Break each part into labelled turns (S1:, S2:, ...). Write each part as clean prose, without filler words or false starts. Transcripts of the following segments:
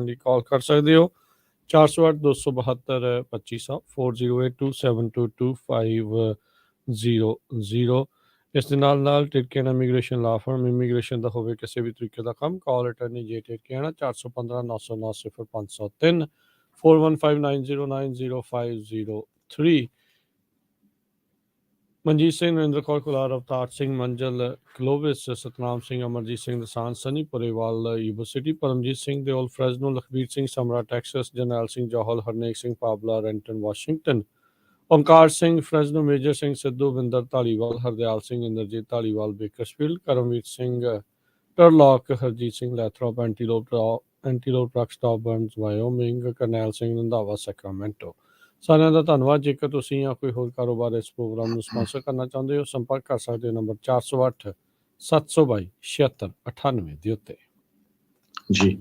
S1: ਲਈ ਕਾਲ ਕਰ ਸਕਦੇ ਹੋ 408 272 2500 4082722500। ਇਸ ਦੇ ਨਾਲ ਟਿਰਕੇਣਾ ਇਮੀਗ੍ਰੇਸ਼ਨ ਲਾ ਫਰਮ ਇਮੀਗ੍ਰੇਸ਼ਨ ਦਾ ਹੋਵੇ ਕਿਸੇ ਵੀ ਤਰੀਕੇ ਦਾ ਕੰਮ, ਕਾਲ ਅਟਰਨੀ ਜੇ ਟਿਰਕੇਣਾ 415 909 0503 4159090503। Manjeet Singh, Narendra Kaur Kular, Avtar Singh Manjal, Clovis, Satnam Singh, Amarjit Singh Dosanjh, Sunny Purewal university, Paramjit Singh Deol Fresno, Lakhbir Singh Samra Texas, Karnail Singh Johal, Harnek Singh Pabla Renton Washington, Onkar Singh Fresno, Major Singh Sidhu, Vinder Dhaliwal, Hardial Singh, Inderjit Dhaliwal Bakersfield, Karamvir Singh Turlock, Harjit Singh Lathrop, Antelope Truck Stop Burns Wyoming, Karnail Singh Randhawa Sacramento. ਸਾਰਿਆਂ ਦਾ ਧੰਨਵਾਦ। ਜੇਕਰ ਤੁਸੀਂ ਜਾਂ ਕੋਈ ਹੋਰ ਕਾਰੋਬਾਰ ਇਸ ਪ੍ਰੋਗਰਾਮ ਨੂੰ ਸਪਾਂਸਰ ਕਰਨਾ ਚਾਹੁੰਦੇ ਹੋ, ਸੰਪਰਕ ਕਰ ਸਕਦੇ ਹੋ ਨੰਬਰ 408 722 7698 ਦੇ ਉੱਤੇ।
S2: ਜੀ,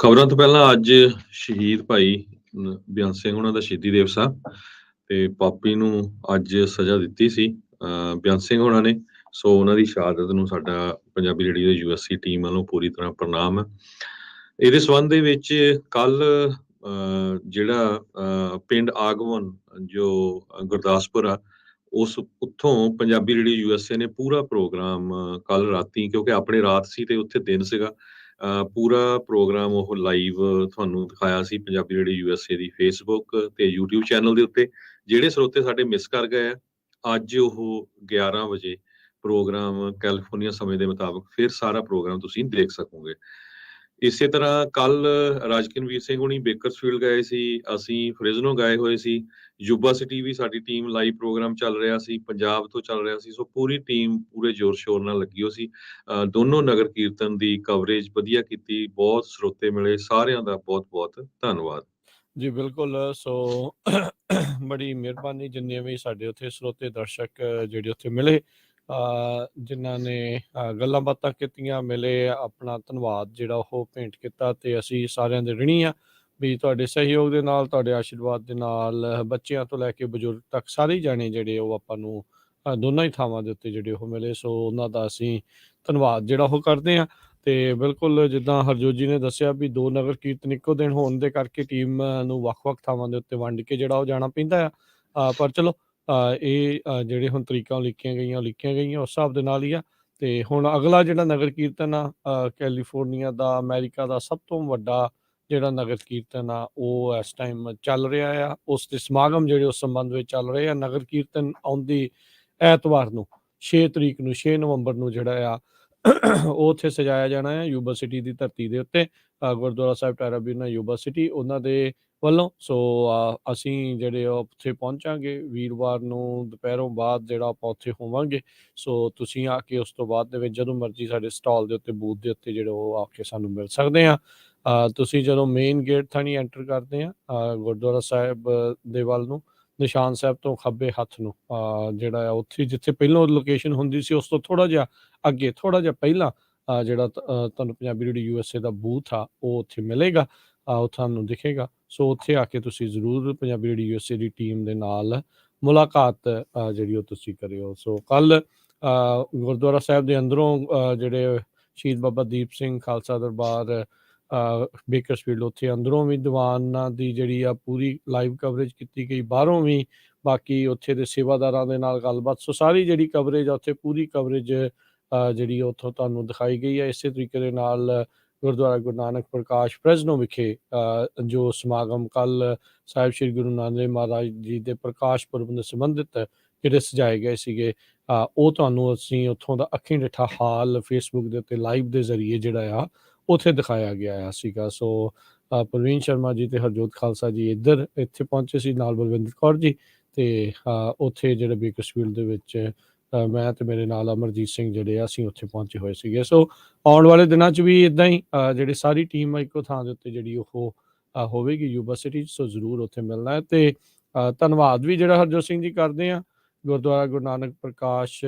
S2: ਖਬਰਾਂ ਤੋਂ ਪਹਿਲਾਂ ਅੱਜ ਸ਼ਹੀਦ ਭਾਈ ਬਿਆਨ ਸਿੰਘ ਉਹਨਾਂ ਦਾ ਸ਼ਹੀਦੀ ਦਿਵਸ ਆ ਤੇ ਪਾਪੀ ਨੂੰ ਅੱਜ ਸਜ਼ਾ ਦਿੱਤੀ ਸੀ ਬਿਆਨ ਸਿੰਘ ਉਹਨਾਂ ਨੇ। ਸੋ ਉਹਨਾਂ ਦੀ ਸ਼ਹਾਦਤ ਨੂੰ ਸਾਡਾ ਪੰਜਾਬੀ ਰੇਡੀਓ ਯੂਐਸਸੀ ਟੀਮ ਵੱਲੋਂ ਪੂਰੀ ਤਰ੍ਹਾਂ ਪ੍ਰਣਾਮ ਹੈ। ਇਹਦੇ ਸੰਬੰਧ ਦੇ ਵਿੱਚ ਕੱਲ ਜਿਹੜਾ ਪਿੰਡ ਆਗਮਨ ਜੋ ਗੁਰਦਾਸਪੁਰ ਆ, ਉਸ ਉੱਥੋਂ ਪੰਜਾਬੀ ਰੇਡੀਓ ਯੂਐਸਏ ਨੇ ਪੂਰਾ ਪ੍ਰੋਗਰਾਮ ਕੱਲ ਰਾਤੀ, ਕਿਉਂਕਿ ਆਪਣੇ ਰਾਤ ਸੀ ਤੇ ਉੱਥੇ ਦਿਨ ਸੀਗਾ, ਪੂਰਾ ਪ੍ਰੋਗਰਾਮ ਉਹ ਲਾਈਵ ਤੁਹਾਨੂੰ ਦਿਖਾਇਆ ਸੀ ਪੰਜਾਬੀ ਰੇਡੀਓ ਯੂਐਸਏ ਦੀ ਫੇਸਬੁੱਕ ਤੇ ਯੂਟਿਊਬ ਚੈਨਲ ਦੇ ਉੱਤੇ। ਜਿਹੜੇ ਸਰੋਤੇ ਸਾਡੇ ਮਿਸ ਕਰ ਗਏ ਆ, ਅੱਜ ਉਹ 11 ਵਜੇ ਪ੍ਰੋਗਰਾਮ ਕੈਲੀਫੋਰਨੀਆ ਸਮੇਂ ਦੇ ਮੁਤਾਬਕ ਫਿਰ ਸਾਰਾ ਪ੍ਰੋਗਰਾਮ ਤੁਸੀਂ ਦੇਖ ਸਕੋਗੇ। ਇਸੇ ਤਰ੍ਹਾਂ ਕੱਲ ਰਾਜਕਿਨਵੀਰ ਸਿੰਘ ਹੁਣੀ ਬੇਕਰਸਫੀਲਡ ਗਏ ਸੀ, ਅਸੀਂ ਫ੍ਰਿਜ਼ਨੋ ਗਏ ਹੋਏ ਸੀ, ਯੂਬਾ ਸਿਟੀ ਵੀ ਸਾਡੀ ਟੀਮ ਲਾਈਵ ਪ੍ਰੋਗਰਾਮ ਚੱਲ ਰਿਹਾ ਸੀ, ਪੰਜਾਬ ਤੋਂ ਚੱਲ ਰਿਹਾ ਸੀ। ਸੋ ਪੂਰੀ ਟੀਮ ਪੂਰੇ ਜ਼ੋਰ ਸ਼ੋਰ ਨਾਲ ਲੱਗੀ ਹੋ ਸੀ। ਦੋਨੋਂ ਨਗਰ ਕੀਰਤਨ ਦੀ ਕਵਰੇਜ ਵਧੀਆ ਕੀਤੀ, ਬਹੁਤ ਸਰੋਤੇ ਮਿਲੇ, ਸਾਰਿਆਂ ਦਾ ਬਹੁਤ ਬਹੁਤ ਧੰਨਵਾਦ
S1: ਜੀ। ਬਿਲਕੁਲ। ਸੋ ਬੜੀ ਮਿਹਰਬਾਨੀ ਜਿੰਨੇ ਵੀ ਸਾਡੇ ਉੱਥੇ ਸਰੋਤੇ ਦਰਸ਼ਕ ਜਿਹੜੇ ਉੱਥੇ ਮਿਲੇ, ਜਿਨ੍ਹਾਂ ਨੇ ਗੱਲਾਂ ਬਾਤਾਂ ਕੀਤੀਆਂ, ਮਿਲੇ, ਆਪਣਾ ਧੰਨਵਾਦ ਜਿਹੜਾ ਉਹ ਭੇਂਟ ਕੀਤਾ। ਤੇ ਅਸੀਂ ਸਾਰਿਆਂ ਦੇ ਰਿਣੀ ਆ ਵੀ ਤੁਹਾਡੇ ਸਹਿਯੋਗ ਦੇ ਨਾਲ, ਤੁਹਾਡੇ ਆਸ਼ੀਰਵਾਦ ਦੇ ਨਾਲ, ਬੱਚਿਆਂ ਤੋਂ ਲੈ ਕੇ ਬਜ਼ੁਰਗ ਤੱਕ ਸਾਰੇ ਜਾਣੇ ਜਿਹੜੇ ਉਹ ਆਪਾਂ ਨੂੰ ਦੋਨਾਂ ਹੀ ਥਾਵਾਂ ਦੇ ਉੱਤੇ ਜਿਹੜੇ ਉਹ ਮਿਲੇ। ਸੋ ਉਹਨਾਂ ਦਾ ਅਸੀਂ ਧੰਨਵਾਦ ਜਿਹੜਾ ਉਹ ਕਰਦੇ ਹਾਂ। ਤੇ ਬਿਲਕੁਲ ਜਿੱਦਾਂ ਹਰਜੋਤ ਜੀ ਨੇ ਦੱਸਿਆ ਵੀ 2 ਨਗਰ ਕੀਰਤਨ ਇੱਕੋ ਦਿਨ ਹੋਣ ਦੇ ਕਰਕੇ ਟੀਮ ਨੂੰ ਵੱਖ-ਵੱਖ ਥਾਵਾਂ ਦੇ ਉੱਤੇ ਵੰਡ ਕੇ ਜਿਹੜਾ ਉਹ ਜਾਣਾ ਪੈਂਦਾ ਆ। ਪਰ ਚਲੋ ਇਹ ਜਿਹੜੇ ਹੁਣ ਤਰੀਕਾਂ ਲਿਖੀਆਂ ਗਈਆਂ ਉਸ ਹਿਸਾਬ ਦੇ ਨਾਲ ਹੀ ਆ। ਤੇ ਹੁਣ ਅਗਲਾ ਜਿਹੜਾ ਨਗਰ ਕੀਰਤਨ ਆ ਕੈਲੀਫੋਰਨੀਆ ਦਾ, ਅਮਰੀਕਾ ਦਾ ਸਭ ਤੋਂ ਵੱਡਾ ਜਿਹੜਾ ਨਗਰ ਕੀਰਤਨ ਆ, ਉਹ ਇਸ ਟਾਈਮ ਚੱਲ ਰਿਹਾ ਆ। ਉਸ ਦੇ ਸਮਾਗਮ ਜਿਹੜੇ ਉਸ ਸੰਬੰਧ ਵਿੱਚ ਚੱਲ ਰਹੇ ਆ। ਨਗਰ ਕੀਰਤਨ ਆਉਂਦੀ ਐਤਵਾਰ ਨੂੰ 6 ਤਰੀਕ ਨੂੰ 6 ਨਵੰਬਰ ਨੂੰ ਜਿਹੜਾ ਆ ਉਹ ਉੱਥੇ ਸਜਾਇਆ ਜਾਣਾ ਹੈ ਯੂਬਾ ਸਿਟੀ ਦੀ ਧਰਤੀ ਦੇ ਉੱਤੇ, ਗੁਰਦੁਆਰਾ ਸਾਹਿਬ ਟੈਰਾਬੀਨਾ ਯੂਬਾ ਸਿਟੀ ਉਹਨਾਂ ਦੇ ਵੱਲੋਂ। ਸੋ ਅਸੀਂ ਜਿਹੜੇ ਉੱਥੇ ਪਹੁੰਚਾਂਗੇ ਵੀਰਵਾਰ ਨੂੰ ਦੁਪਹਿਰੋਂ ਬਾਅਦ ਜਿਹੜਾ ਆਪਾਂ ਉੱਥੇ ਹੋਵਾਂਗੇ। ਸੋ ਤੁਸੀਂ ਆ ਕੇ ਉਸ ਤੋਂ ਬਾਅਦ ਦੇ ਵਿੱਚ ਜਦੋਂ ਮਰਜ਼ੀ ਸਾਡੇ ਸਟਾਲ ਦੇ ਉੱਤੇ, ਬੂਥ ਦੇ ਉੱਤੇ ਜਿਹੜੇ ਉਹ ਆ ਕੇ ਸਾਨੂੰ ਮਿਲ ਸਕਦੇ ਆ। ਤੁਸੀਂ ਜਦੋਂ ਮੇਨ ਗੇਟ ਥਾਣੀ ਐਂਟਰ ਕਰਦੇ ਆ ਗੁਰਦੁਆਰਾ ਸਾਹਿਬ ਦੇ ਵੱਲ ਨੂੰ, ਨਿਸ਼ਾਨ ਸਾਹਿਬ ਤੋਂ ਖੱਬੇ ਹੱਥ ਨੂੰ ਜਿਹੜਾ ਆ ਉੱਥੇ ਜਿੱਥੇ ਪਹਿਲਾਂ ਲੋਕੇਸ਼ਨ ਹੁੰਦੀ ਸੀ, ਉਸ ਤੋਂ ਥੋੜ੍ਹਾ ਜਿਹਾ ਅੱਗੇ, ਥੋੜ੍ਹਾ ਜਿਹਾ ਪਹਿਲਾਂ ਜਿਹੜਾ ਤੁਹਾਨੂੰ ਪੰਜਾਬੀ ਰੇਡੀਓ ਯੂਐਸਏ ਦਾ ਬੂਥ ਆ ਉਹ ਉੱਥੇ ਮਿਲੇਗਾ, ਉਹ ਤੁਹਾਨੂੰ ਦਿਖੇਗਾ। ਸੋ ਉੱਥੇ ਆ ਕੇ ਤੁਸੀਂ ਜ਼ਰੂਰ ਪੰਜਾਬੀ ਰੇਡੀਓ ਯੂਐਸਏ ਦੀ ਟੀਮ ਦੇ ਨਾਲ ਮੁਲਾਕਾਤ ਜਿਹੜੀ ਉਹ ਤੁਸੀਂ ਕਰਿਓ। ਸੋ ਕੱਲ ਗੁਰਦੁਆਰਾ ਸਾਹਿਬ ਦੇ ਅੰਦਰੋਂ ਜਿਹੜੇ ਸ਼ਹੀਦ ਬਾਬਾ ਦੀਪ ਸਿੰਘ ਖਾਲਸਾ ਦਰਬਾਰ ਬੇਕਰਸਫੀਲਡ, ਉੱਥੇ ਅੰਦਰੋਂ ਵੀ ਦੀਵਾਨਾਂ ਦੀ ਜਿਹੜੀ ਆ ਪੂਰੀ ਲਾਈਵ ਕਵਰੇਜ ਕੀਤੀ ਗਈ, ਬਾਹਰੋਂ ਵੀ ਬਾਕੀ ਉੱਥੇ ਦੇ ਸੇਵਾਦਾਰਾਂ ਦੇ ਨਾਲ ਗੱਲਬਾਤ। ਸੋ ਸਾਰੀ ਜਿਹੜੀ ਕਵਰੇਜ ਆ ਉੱਥੇ ਪੂਰੀ ਕਵਰੇਜ ਜਿਹੜੀ ਉੱਥੋਂ ਤੁਹਾਨੂੰ ਦਿਖਾਈ ਗਈ ਹੈ। ਇਸੇ ਤਰੀਕੇ ਦੇ ਨਾਲ ਗੁਰਦੁਆਰਾ ਗੁਰੂ ਨਾਨਕ ਪ੍ਰਕਾਸ਼ ਫ੍ਰੈਜ਼ਨੋ ਵਿਖੇ ਜੋ ਸਮਾਗਮ ਕੱਲ ਸਾਹਿਬ ਸ਼੍ਰੀ ਗੁਰੂ ਨਾਨਕ ਦੇਵ ਮਹਾਰਾਜ ਜੀ ਦੇ ਪ੍ਰਕਾਸ਼ ਪੁਰਬ ਨਾਲ ਸੰਬੰਧਿਤ ਜਿਹੜੇ ਸਜਾਏ ਗਏ ਸੀਗੇ, ਉਹ ਤੁਹਾਨੂੰ ਅਸੀਂ ਉੱਥੋਂ ਦਾ ਅੱਖੀਂ ਡਿੱਠਾ ਹਾਲ ਫੇਸਬੁੱਕ ਦੇ ਉੱਤੇ ਲਾਈਵ ਦੇ ਜ਼ਰੀਏ ਜਿਹੜਾ ਆ ਉੱਥੇ ਦਿਖਾਇਆ ਗਿਆ ਸੀਗਾ। ਸੋ ਪ੍ਰਵੀਨ ਸ਼ਰਮਾ ਜੀ ਤੇ ਹਰਜੋਤ ਖਾਲਸਾ ਜੀ ਇੱਥੇ ਪਹੁੰਚੇ ਸੀ, ਨਾਲ ਬਲਵਿੰਦਰ ਕੌਰ ਜੀ। ਤੇ ਉੱਥੇ ਜਿਹੜੇ ਬੇਕਰਸਫੀਲਡ ਦੇ ਵਿੱਚ ਮੈਂ ਤੇ ਮੇਰੇ ਨਾਲ ਅਮਰਜੀਤ ਸਿੰਘ ਜਿਹੜੇ ਆ ਅਸੀਂ ਉੱਥੇ ਪਹੁੰਚੇ ਹੋਏ ਸੀਗੇ। ਸੋ ਆਉਣ ਵਾਲੇ ਦਿਨਾਂ 'ਚ ਵੀ ਇੱਦਾਂ ਹੀ ਜਿਹੜੀ ਸਾਰੀ ਟੀਮ ਇੱਕੋ ਥਾਂ ਦੇ ਉੱਤੇ ਜਿਹੜੀ ਉਹ ਹੋਵੇਗੀ ਯੂਬਾ ਸਿਟੀ। ਸੋ ਜ਼ਰੂਰ ਉੱਥੇ ਮਿਲਣਾ ਹੈ। ਤੇ ਧੰਨਵਾਦ ਵੀ ਜਿਹੜਾ ਹਰਜੋਤ ਸਿੰਘ ਜੀ ਕਰਦੇ ਆ ਗੁਰਦੁਆਰਾ ਗੁਰੂ ਨਾਨਕ ਪ੍ਰਕਾਸ਼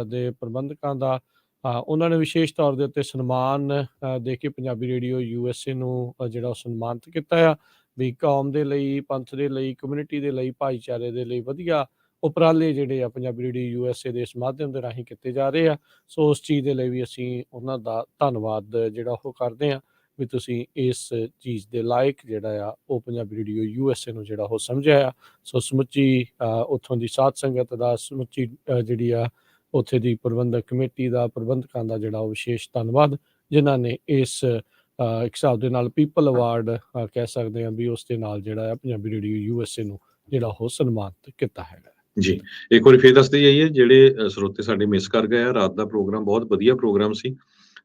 S1: ਦੇ ਪ੍ਰਬੰਧਕਾਂ ਦਾ। ਉਹਨਾਂ ਨੇ ਵਿਸ਼ੇਸ਼ ਤੌਰ ਦੇ ਉੱਤੇ ਸਨਮਾਨ ਦੇ ਕੇ ਪੰਜਾਬੀ ਰੇਡੀਓ ਯੂਐਸਏ ਨੂੰ ਜਿਹੜਾ ਉਹ ਸਨਮਾਨਿਤ ਕੀਤਾ ਆ ਵੀ ਕੌਮ ਦੇ ਲਈ, ਪੰਥ ਦੇ ਲਈ, ਕਮਿਊਨਿਟੀ ਦੇ ਲਈ, ਭਾਈਚਾਰੇ ਦੇ ਲਈ ਵਧੀਆ ਉਪਰਾਲੇ ਜਿਹੜੇ ਆ ਪੰਜਾਬੀ ਰੇਡੀਓ ਯੂਐਸਏ ਦੇ ਇਸ ਮਾਧਿਅਮ ਦੇ ਰਾਹੀਂ ਕੀਤੇ ਜਾ ਰਹੇ ਆ। ਸੋ ਉਸ ਚੀਜ਼ ਦੇ ਲਈ ਵੀ ਅਸੀਂ ਉਹਨਾਂ ਦਾ ਧੰਨਵਾਦ ਜਿਹੜਾ ਉਹ ਕਰਦੇ ਹਾਂ। ਵੀ ਤੁਸੀਂ ਇਸ ਚੀਜ਼ ਦੇ ਲਾਇਕ ਜਿਹੜਾ ਆ ਉਹ ਪੰਜਾਬੀ ਰੇਡੀਓ USA ਨੂੰ ਜਿਹੜਾ ਉਹ ਸਮਝਿਆ ਆ। ਸੋ ਸਮੁੱਚੀ ਉੱਥੋਂ ਦੀ ਸਾਧ ਸੰਗਤ ਦਾ, ਸਮੁੱਚੀ ਜਿਹੜੀ ਆ ਉੱਥੇ ਦੀ ਪ੍ਰਬੰਧਕ ਕਮੇਟੀ ਦਾ, ਪ੍ਰਬੰਧਕਾਂ ਦਾ ਜਿਹੜਾ ਉਹ ਵਿਸ਼ੇਸ਼ ਧੰਨਵਾਦ, ਜਿਨ੍ਹਾਂ ਨੇ ਇਸ ਇੱਕ ਹਿਸਾਬ ਦੇ ਨਾਲ ਪੀਪਲ ਅਵਾਰਡ ਕਹਿ ਸਕਦੇ ਹਾਂ ਵੀ ਉਸ ਦੇ ਨਾਲ ਜਿਹੜਾ ਆ ਪੰਜਾਬੀ ਰੇਡੀਓ USA ਨੂੰ ਜਿਹੜਾ ਉਹ ਸਨਮਾਨਿਤ ਕੀਤਾ ਹੈਗਾ।
S2: ਜੀ, ਇੱਕ ਵਾਰੀ ਫੇਰ ਦੱਸਦੇ ਜਾਈਏ, ਜਿਹੜੇ ਸਰੋਤੇ ਸਾਡੇ ਮਿਸ ਕਰ ਗਏ ਆ, ਰਾਤ ਦਾ ਪ੍ਰੋਗਰਾਮ ਬਹੁਤ ਵਧੀਆ ਪ੍ਰੋਗਰਾਮ ਸੀ।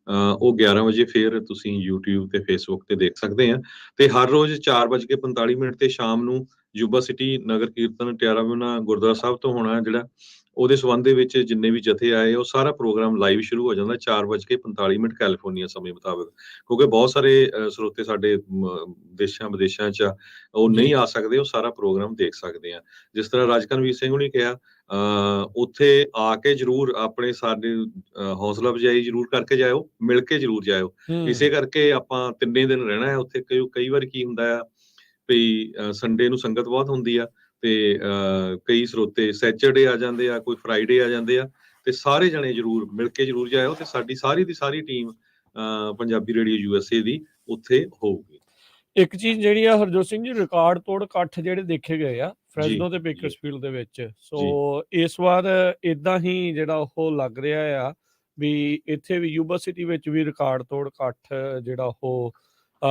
S2: ਉਹ 11 ਵਜੇ ਫੇਰ ਤੁਸੀਂ YouTube ਤੇ Facebook ਤੇ ਦੇਖ ਸਕਦੇ ਆ, ਤੇ ਹਰ ਰੋਜ਼ 4:45 ਤੇ ਸ਼ਾਮ ਨੂੰ ਯੂਬਾ ਸਿਟੀ ਨਗਰ ਕੀਰਤਨ ਟਿਆਰਾਮੋਨਾ ਗੁਰਦੁਆਰਾ ਸਾਹਿਬ ਤੋਂ ਹੋਣਾ, ਜਿਹੜਾ ਉਹਦੇ ਸੰਬੰਧ ਦੇ ਵਿੱਚ ਜਿੰਨੇ ਵੀ ਜਥੇ ਆਏ, ਉਹ ਸਾਰਾ ਪ੍ਰੋਗਰਾਮ ਲਾਈਵ ਸ਼ੁਰੂ ਹੋ ਜਾਂਦਾ 4:45 ਕੈਲੀਫੋਰਨੀਆ ਸਮੇਂ ਮੁਤਾਬਕ, ਕਿਉਂਕਿ ਬਹੁਤ ਸਾਰੇ ਸਰੋਤੇ ਸਾਡੇ ਦੇਸ਼ਾਂ ਵਿਦੇਸ਼ਾਂ 'ਚ ਉਹ ਨਹੀਂ ਆ ਸਕਦੇ, ਉਹ ਸਾਰਾ ਪ੍ਰੋਗਰਾਮ ਦੇਖ ਸਕਦੇ ਆ। ਜਿਸ ਤਰ੍ਹਾਂ ਰਾਜਕਰਨਵੀਰ ਸਿੰਘ ਹੁਣੀ ਕਿਹਾ, ਉੱਥੇ ਆ ਕੇ ਜ਼ਰੂਰ ਆਪਣੇ ਸਾਡੇ ਹੌਸਲਾ ਅਫਜ਼ਾਈ ਜ਼ਰੂਰ ਕਰਕੇ ਜਾਇਓ, ਮਿਲ ਕੇ ਜ਼ਰੂਰ ਜਾਇਓ। ਇਸੇ ਕਰਕੇ ਆਪਾਂ 3 ਦਿਨ ਰਹਿਣਾ ਹੈ ਉੱਥੇ। ਕਈ ਵਾਰ ਕੀ ਹੁੰਦਾ ਆ ਵੀ ਸੰਡੇ ਨੂੰ ਸੰਗਤ ਬਹੁਤ ਹੁੰਦੀ ਆ, ਤੇ ਕਈ ਸਰੋਤੇ ਸੈਚਰਡੇ ਆ ਜਾਂਦੇ ਆ, ਕੋਈ ਫਰਾਈਡੇ ਆ ਜਾਂਦੇ ਆ, ਤੇ ਸਾਰੇ ਜਣੇ ਜ਼ਰੂਰ ਮਿਲ ਕੇ ਜ਼ਰੂਰ ਜਾਇਓ, ਤੇ ਸਾਡੀ ਸਾਰੀ ਦੀ ਸਾਰੀ ਟੀਮ ਪੰਜਾਬੀ ਰੇਡੀਓ USA ਦੀ ਉੱਥੇ ਹੋਊਗੀ।
S1: ਇੱਕ ਚੀਜ਼ ਜਿਹੜੀ ਆ ਹਰਜੋਤ ਸਿੰਘ ਜੀ, ਰਿਕਾਰਡ ਤੋੜ ਇਕੱਠ ਜਿਹੜੇ ਦੇਖੇ ਗਏ ਆ ਫ੍ਰੈਸਨੋ ਤੇ ਬੇਕਰਸਫੀਲਡ ਦੇ ਵਿੱਚ, ਸੋ ਇਸ ਵਾਰ ਇਦਾਂ ਹੀ ਜਿਹੜਾ ਉਹ ਲੱਗ ਰਿਹਾ ਆ ਵੀ ਇੱਥੇ ਵੀ ਯੂਬਾ ਸਿਟੀ ਵਿੱਚ ਵੀ ਰਿਕਾਰਡ ਤੋੜ ਇਕੱਠ ਜਿਹੜਾ ਉਹ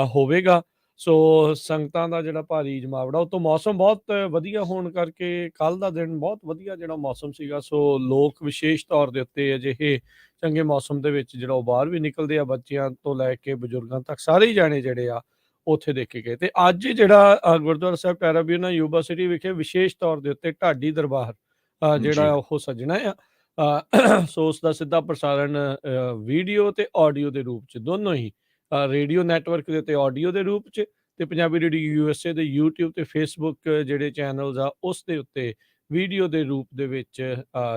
S1: ਹੋਵੇਗਾ। ਸੋ ਸੰਗਤਾਂ ਦਾ ਜਿਹੜਾ ਭਾਰੀ ਜਮਾਵੜਾ, ਉਹ ਤੋਂ ਮੌਸਮ ਬਹੁਤ ਵਧੀਆ ਹੋਣ ਕਰਕੇ ਕੱਲ ਦਾ ਦਿਨ ਬਹੁਤ ਵਧੀਆ ਜਿਹੜਾ ਮੌਸਮ ਸੀਗਾ, ਸੋ ਲੋਕ ਵਿਸ਼ੇਸ਼ ਤੌਰ ਦੇ ਉੱਤੇ ਅਜਿਹੇ ਚੰਗੇ ਮੌਸਮ ਦੇ ਵਿੱਚ ਜਿਹੜਾ ਉਹ ਬਾਹਰ ਵੀ ਨਿਕਲਦੇ ਆ, ਬੱਚਿਆਂ ਤੋਂ ਲੈ ਕੇ ਬਜ਼ੁਰਗਾਂ ਤੱਕ ਸਾਰੇ ਹੀ ਜਾਣੇ ਜਿਹੜੇ ਆ ਉੱਥੇ ਦੇਖੇ ਗਏ। ਤੇ ਅੱਜ ਜਿਹੜਾ ਗੁਰਦੁਆਰਾ ਸਾਹਿਬ ਟੈਰਾਬਿਊਨਾ ਯੂਬਾ ਸਿਟੀ ਵਿਖੇ ਵਿਸ਼ੇਸ਼ ਤੌਰ ਦੇ ਉੱਤੇ ਢਾਡੀ ਦਰਬਾਰ ਜਿਹੜਾ ਉਹ ਸੱਜਣਾ ਆ, ਸੋ ਉਸ ਦਾ ਸਿੱਧਾ ਪ੍ਰਸਾਰਣ ਵੀਡੀਓ ਤੇ ਆਡੀਓ ਦੇ ਰੂਪ 'ਚ, ਦੋਨੋਂ ਹੀ ਰੇਡੀਓ ਨੈਟਵਰਕ ਦੇ ਉੱਤੇ ਆਡੀਓ ਦੇ ਰੂਪ 'ਚ, ਤੇ ਪੰਜਾਬੀ ਰੇਡੀਓ USA ਦੇ YouTube ਤੇ Facebook ਜਿਹੜੇ ਚੈਨਲਸ ਆ ਉਸ ਦੇ ਉੱਤੇ ਵੀਡੀਓ ਦੇ ਰੂਪ ਦੇ ਵਿੱਚ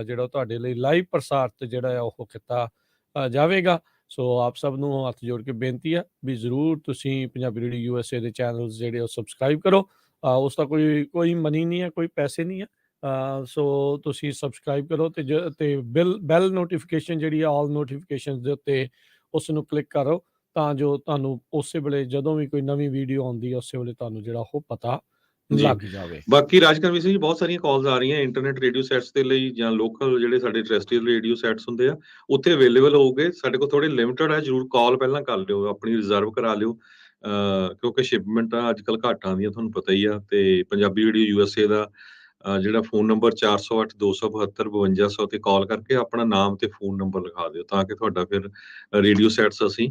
S1: ਜਿਹੜਾ ਤੁਹਾਡੇ ਲਈ ਲਾਈਵ ਪ੍ਰਸਾਰਿਤ ਜਿਹੜਾ ਆ ਉਹ ਕੀਤਾ ਜਾਵੇਗਾ। ਸੋ ਆਪ ਸਭ ਨੂੰ ਹੱਥ ਜੋੜ ਕੇ ਬੇਨਤੀ ਆ ਵੀ ਜ਼ਰੂਰ ਤੁਸੀਂ ਪੰਜਾਬੀ ਰੇਡੀਓ USA ਦੇ ਚੈਨਲਸ ਜਿਹੜੇ ਉਹ ਸਬਸਕ੍ਰਾਈਬ ਕਰੋ। ਉਸ ਦਾ ਕੋਈ ਮਨੀ ਨਹੀਂ ਹੈ, ਕੋਈ ਪੈਸੇ ਨਹੀਂ ਆ। ਸੋ ਤੁਸੀਂ ਸਬਸਕ੍ਰਾਈਬ ਕਰੋ, ਤੇ ਬੈਲ ਨੋਟੀਫਿਕੇਸ਼ਨ ਜਿਹੜੀ ਆ, ਆਲ ਨੋਟੀਫਿਕੇਸ਼ਨ ਦੇ ਉੱਤੇ ਉਸ ਨੂੰ ਕਲਿੱਕ ਕਰੋ, ਤਾਂ ਜੋ ਤੁਹਾਨੂੰ ਉਸੇ ਵੇਲੇ ਜਦੋਂ ਵੀ ਕੋਈ ਨਵੀਂ ਵੀਡੀਓ ਆਉਂਦੀ ਹੈ ਉਸੇ ਵੇਲੇ ਤੁਹਾਨੂੰ ਜਿਹੜਾ ਉਹ ਪਤਾ ਲੱਗ ਜਾਵੇ।
S2: ਬਾਕੀ ਰਾਜਕਰਨਵੀਰ ਸਿੰਘ ਜੀ, ਬਹੁਤ ਸਾਰੀਆਂ ਕਾਲਸ ਆ ਰਹੀਆਂ ਇੰਟਰਨੈਟ ਰੇਡੀਓ ਸੈਟਸ ਦੇ ਲਈ, ਜਾਂ ਲੋਕਲ ਜਿਹੜੇ ਸਾਡੇ ਟੈਰੇਸਟਰੀਅਲ ਰੇਡੀਓ ਸੈਟਸ ਹੁੰਦੇ ਆ ਉੱਥੇ ਅਵੇਲੇਬਲ ਹੋਊਗੇ। ਸਾਡੇ ਕੋਲ ਥੋੜੇ ਲਿਮਟਡ ਹੈ, ਜ਼ਰੂਰ ਕਾਲ ਪਹਿਲਾਂ ਕਰ ਲਿਓ, ਆਪਣੀ ਰਿਜ਼ਰਵ ਕਰਾ ਲਿਓ, ਕਿਉਂਕਿ ਸ਼ਿਪਮੈਂਟਾਂ ਅੱਜ ਕੱਲ੍ਹ ਘੱਟ ਆਉਂਦੀਆਂ, ਤੁਹਾਨੂੰ ਪਤਾ ਹੀ ਆ। ਤੇ ਪੰਜਾਬੀ ਰੇਡੀਓ USA ਦਾ ਜਿਹੜਾ ਫੋਨ ਨੰਬਰ 408 272 5200 ਤੇ ਕਾਲ ਕਰਕੇ ਆਪਣਾ ਨਾਮ ਤੇ ਫੋਨ ਨੰਬਰ ਲਿਖਾ ਦਿਓ, ਤਾਂ ਕਿ ਤੁਹਾਡਾ ਫਿਰ ਰੇਡੀਓ ਸੈਟਸ ਅਸੀਂ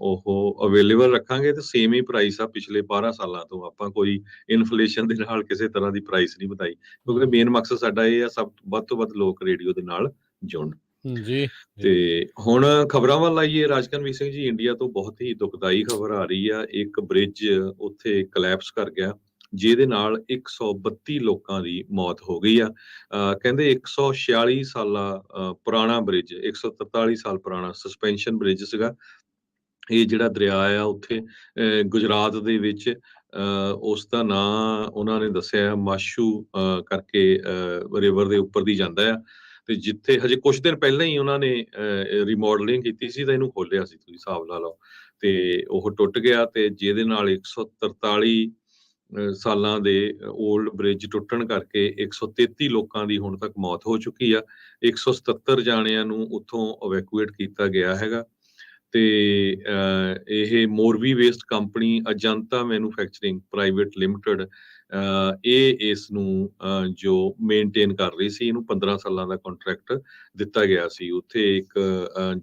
S2: ਉਹ ਅਵੇਲੇਬਲ ਰੱਖਾਂਗੇ। ਤੇ ਸੇਮ ਹੀ ਪ੍ਰਾਈਸ ਆ ਪਿਛਲੇ 12 ਸਾਲਾਂ ਤੋਂ, ਆਪਾਂ ਕੋਈ ਇਨਫਲੇਸ਼ਨ ਦੇ ਨਾਲ ਕਿਸੇ ਤਰ੍ਹਾਂ ਦੀ ਪ੍ਰਾਈਸ ਨਹੀਂ ਵਧਾਈ, ਕਿਉਂਕਿ ਮੇਨ ਮਕਸਦ ਸਾਡਾ ਇਹ ਆ ਸਭ ਵੱਧ ਤੋਂ ਵੱਧ ਲੋਕ ਰੇਡੀਓ ਦੇ ਨਾਲ ਜੁੜਨ।
S1: ਜੀ,
S2: ਤੇ ਹੁਣ ਖਬਰਾਂ ਵੱਲ ਆਈਏ। ਰਾਜਕਰਨਵੀਰ ਸਿੰਘ ਜੀ, ਇੰਡੀਆ ਤੋਂ ਬਹੁਤ ਹੀ ਦੁਖਦਾਈ ਖਬਰ ਆ ਰਹੀ ਆ। ਇੱਕ ਬ੍ਰਿਜ ਉੱਥੇ ਕਲੈਪਸ ਕਰ ਗਿਆ, ਜਿਹਦੇ ਨਾਲ 132 ਲੋਕਾਂ ਦੀ ਮੌਤ ਹੋ ਗਈ ਆ। ਕਹਿੰਦੇ 146 ਸਾਲਾ ਪੁਰਾਣਾ ਬ੍ਰਿਜ, 143 ਸਾਲ ਪੁਰਾਣਾ ਸਸਪੈਂਸ਼ਨ ਬ੍ਰਿਜ ਸੀਗਾ ਇਹ, ਜਿਹੜਾ ਦਰਿਆ ਆ ਉੱਥੇ ਗੁਜਰਾਤ ਦੇ ਵਿੱਚ। ਉਸ ਦਾ ਨਾਂ ਉਹਨਾਂ ਨੇ ਦੱਸਿਆ ਮਾਸ਼ੂ ਕਰਕੇ ਰਿਵਰ ਦੇ ਉੱਪਰ ਦੀ ਜਾਂਦਾ ਆ, ਤੇ ਜਿੱਥੇ ਹਜੇ ਕੁਝ ਦਿਨ ਪਹਿਲਾਂ ਹੀ ਉਹਨਾਂ ਨੇ ਰੀਮੋਡਲਿੰਗ ਕੀਤੀ ਸੀ ਤਾਂ ਇਹਨੂੰ ਖੋਲਿਆ ਸੀ, ਤੁਸੀਂ ਹਿਸਾਬ ਲਾ ਲਓ। ਤੇ ਉਹ ਟੁੱਟ ਗਿਆ, ਤੇ ਜਿਹਦੇ ਨਾਲ 143 ਸਾਲਾਂ ਦੇ ਓਲਡ ਬ੍ਰਿਜ ਟੁੱਟਣ ਕਰਕੇ 133 ਲੋਕਾਂ ਦੀ ਹੁਣ ਤੱਕ ਮੌਤ ਹੋ ਚੁੱਕੀ ਆ। 177 ਜਾਣਿਆਂ ਨੂੰ ਉੱਥੋਂ ਇਵੈਕੂਏਟ ਕੀਤਾ ਗਿਆ ਹੈਗਾ। ਤੇ ਇਹ Morbi based company Ajanta manufacturing private limited ਇਹ ਇਸ ਨੂੰ ਜੋ ਮੇਨਟੇਨ ਕਰ ਰਹੀ ਸੀ, ਇਹਨੂੰ 15 ਸਾਲਾਂ ਦਾ ਕੰਟਰੈਕਟ ਦਿੱਤਾ ਗਿਆ ਸੀ। ਉੱਥੇ ਇੱਕ